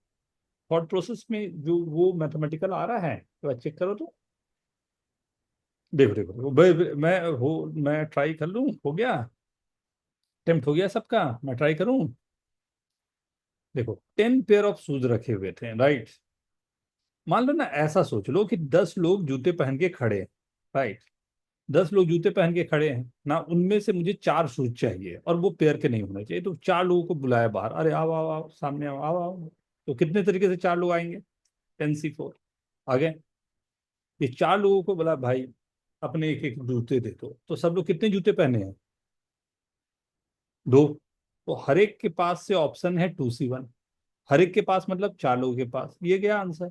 थॉट प्रोसेस में जो वो मैथमेटिकल आ रहा है, तो चेक करो तो। देखो देखो मैं ट्राई कर लूं, हो गया? अटेम्प्ट हो गया सबका, मैं ट्राई करूं। देखो 10 पेयर ऑफ शूज रखे हुए थे, राइट। मान लो ना, ऐसा सोच लो कि 10 लोग जूते पहन के खड़े हैं, राइट। 10 लोग जूते पहन के खड़े हैं ना, उनमें से मुझे 4 शूज चाहिए और वो पेयर के नहीं होने चाहिए, तो 4 लोगों को बुलाया बाहर, अरे आओ आओ आओ सामने आओ आओ आओ। तो कितने तरीके से 4 लोग आएंगे? 10C4 आ गए। ये 4 लोगों को बोला भाई अपने एक एक जूते दे दो, तो सब लोग कितने जूते पहने हैं? 2। तो हर एक के पास से ऑप्शन है 2C1, हर एक के पास मतलब 4 लोगों के पास, ये गया आंसर।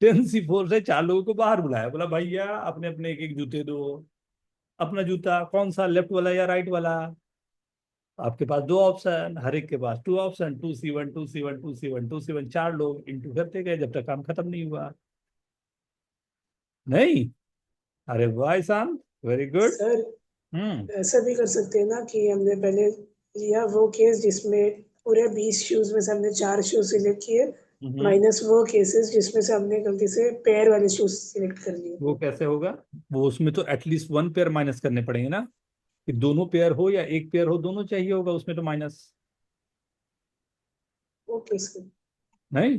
10C4 से 4 लोगों को बाहर बुलाया, बोला भैया अपने अपने एक एक जूते दो। अपना जूता कौन सा, लेफ्ट वाला या राइट वाला? आपके पास 2 ऑप्शन, हर एक के पास 2 option, 2C1 2C1 2C1 2C1, 4 लोग इंटू करते गए जब तक काम खत्म नहीं हुआ। नहीं? अरे वाह ईशान, वेरी गुड। सर हम्म ऐसा भी कर सकते हैं ना कि हमने पहले लिया वो केस जिसमें पूरे 20 शूज में से हमने 4 शूज सिलेक्ट किए, माइनस वो केसेस जिसमें से हमने गलती से पेयर वाले शूज सिलेक्ट कर लिए। वो कैसे होगा? वो उसमें तो एटलीस्ट 1 पेयर माइनस करने पड़ेंगे ना, कि दोनों पेयर हो या एक पेयर हो, दोनों चाहिए होगा उसमें तो माइनस। Okay sir. नहीं?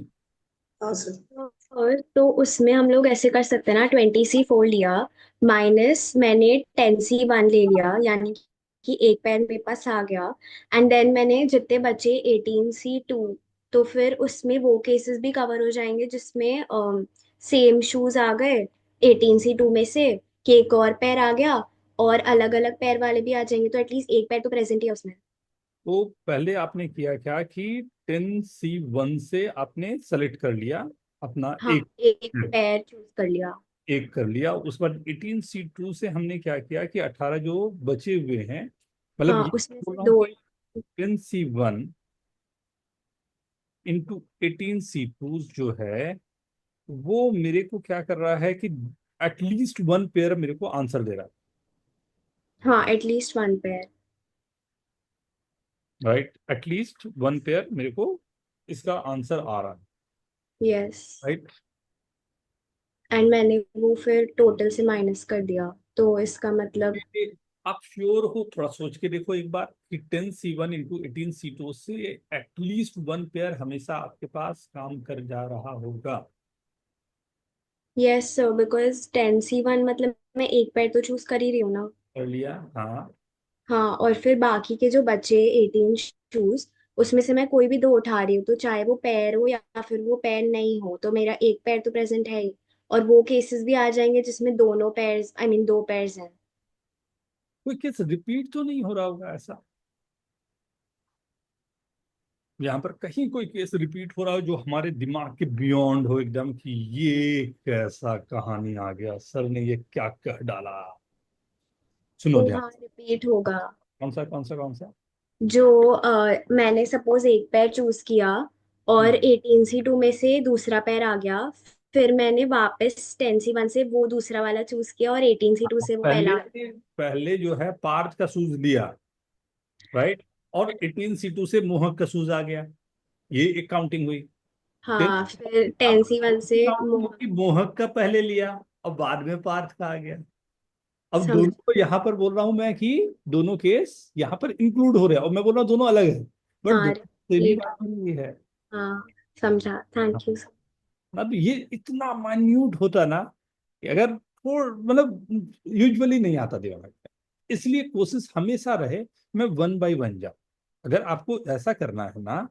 हाँ सर। और तो उसमें हम लोग ऐसे कर सकते हैं ना, 20C4 लिया माइनस मैंने 10C1 ले लिया, यानी कि एक पेन मेरे पास आ गया। एंड देन मैंने जितने बचे 18C2, तो फिर उसमें वो केसेस भी कवर हो जाएंगे जिसमें सेम शूज आ गए 18C2 में से, कि एक और पेयर आ गया, और अलग अलग पेयर वाले भी आ जाएंगे, तो एटलीस्ट एक पेयर तो प्रेजेंट ही है उसमें। तो पहले आपने किया क्या कि 10C1 से आपने सेलेक्ट कर लिया अपना हाँ, एक एक पेयर चूज कर लिया। एक कर लिया, उस बाद 18C2 से हमने क्या किया कि 18 जो बचे हुए हैं मतलब हाँ ये उसमें बोल से रहा हूँ दो कि 10C1 इंटू 18C2 जो है वो मेरे को क्या कर रहा है कि एटलीस्ट वन पेयर मेरे को आंसर दे रहा है, हाँ at least one pair. Right. At least one pair मेरे को इसका आंसर आ रहा है, यस। राइट। एंड मैंने वो फिर टोटल से माइनस कर दिया, तो इसका मतलब आप श्योर हो? थोड़ा सोच के देखो एक बार कि 10C1 इंटू 18C2 से एटलीस्ट वन पेयर हमेशा आपके पास काम कर जा रहा होगा। यस सर, बिकॉज 10C1 मतलब मैं एक पेयर तो चूज कर ही रही हूँ ना। कर लिया, हाँ। हाँ, और फिर बाकी के जो बचे 18 शूज, उसमें से मैं कोई भी दो उठा रही हूँ, तो चाहे वो पेयर हो या फिर वो पेयर नहीं हो, तो मेरा एक पेयर तो प्रेजेंट है ही। और वो केसेस भी आ जाएंगे जिसमें दोनों पेयर्स, आई मीन दो पेयर्स हैं। कोई केस रिपीट तो नहीं हो रहा होगा ऐसा? यहाँ पर कहीं कोई केस रिपीट हो रहा हो जो हमारे दिमाग के बियॉन्ड हो एकदम कि ये कैसा कहानी आ गया, सर ने ये क्या कह डाला? सुनो तो ध्यान हाँ से। रिपीट होगा। कौन सा कौन सा कौन सा? जो मैंने सपोज एक पेयर चूज किया और हम्म। 18C2 में से दूसरा पेयर आ गया, फिर मैंने वापस 10C1 से वो दूसरा वाला चूज किया और 18C2 से वो पहले पहला। पहले जो है पार्थ का सूज लिया, राइट, और 18C2 से मोहक का सूज आ गया, ये एक काउंटिंग हुई। फिर हाँ, फिर अब 10C1 से काउंटिंग की मोहक का पहले लिया और बाद में पार्थ का आ गया। अब समझ। दोनों को यहाँ पर बोल रहा हूं मैं कि दोनों केस यहाँ पर इंक्लूड हो रहे हैं, और मैं बोल रहा हूँ दोनों अलग है, बट हाँ दोनों सेम ही रिपीट। बात हो रही है। हाँ समझा, थैंक यू। अब ये इतना मान्यूट होता ना कि अगर थोड़ा मतलब यूजुअली नहीं आता दिमाग में, इसलिए कोशिश हमेशा रहे मैं वन बाय वन जाऊं। अगर आपको ऐसा करना है ना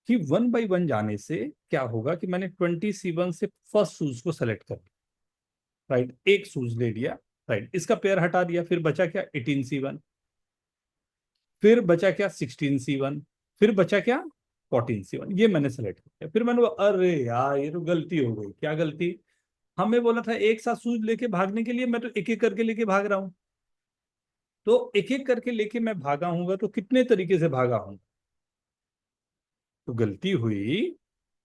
कि वन बाय वन जाने से क्या होगा कि मैंने 20C1 से फर्स्ट शूज को सेलेक्ट कर लिया, राइट, एक शूज ले लिया, राइट, इसका पेयर हटा दिया, फिर बचा क्या 18C1, फिर बचा क्या 16C1, फिर बचा क्या 14C1, ये मैंने सेलेक्ट किया। फिर मैंने अरे यार ये तो गलती हो गई। क्या गलती? हमें बोला था एक साथ शूज लेके भागने के लिए, मैं तो एक एक करके लेके भाग रहा हूं। तो एक एक करके लेके मैं भागा हूंगा तो कितने तरीके से भागा हूं? तो गलती हुई,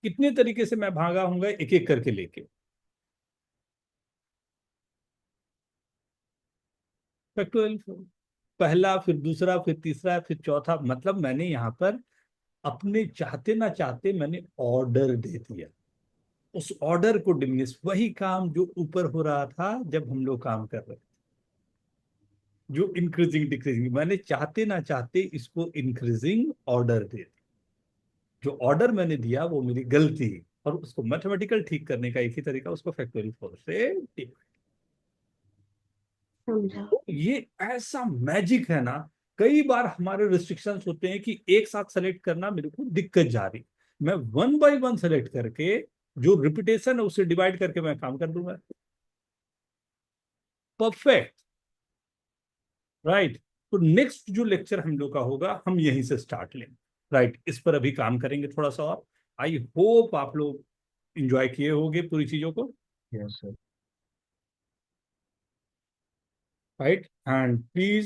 कितने तरीके से मैं भागा हूंगा एक एक करके लेके? फैक्टोरियल, पहला फिर दूसरा फिर तीसरा फिर चौथा, मतलब मैंने यहाँ पर अपने चाहते ना चाहते मैंने ऑर्डर दे दिया। उस ऑर्डर को डिमिनिश, वही काम जो ऊपर हो रहा था जब हम लोग काम कर रहे थे, जो इंक्रीजिंग डिक्रीजिंग, मैंने चाहते ना चाहते इसको इंक्रीजिंग ऑर्डर दे दिया। जो ऑर्डर मैंने दिया वो मेरी गलती, और उसको मैथमेटिकल ठीक करने का एक ही तरीका, उसको फैक्टोरियल फोर से ठीक। समझा। ये ऐसा मैजिक है ना। कई बार हमारे रिस्ट्रिक्शंस होते हैं कि एक साथ सेलेक्ट करना मेरे को दिक्कत जा रही, मैं वन बाय वन सेलेक्ट करके जो रिपीटेशन है उसे डिवाइड करके मैं काम कर दूंगा, परफेक्ट, राइट। तो नेक्स्ट जो लेक्चर हम लोग का होगा हम यहीं से स्टार्ट लेंगे, राइट, इस पर अभी काम करेंगे थोड़ा सा और। आई होप आप लोग इंजॉय किए होंगे पूरी चीजों को, yes sir. Right, and please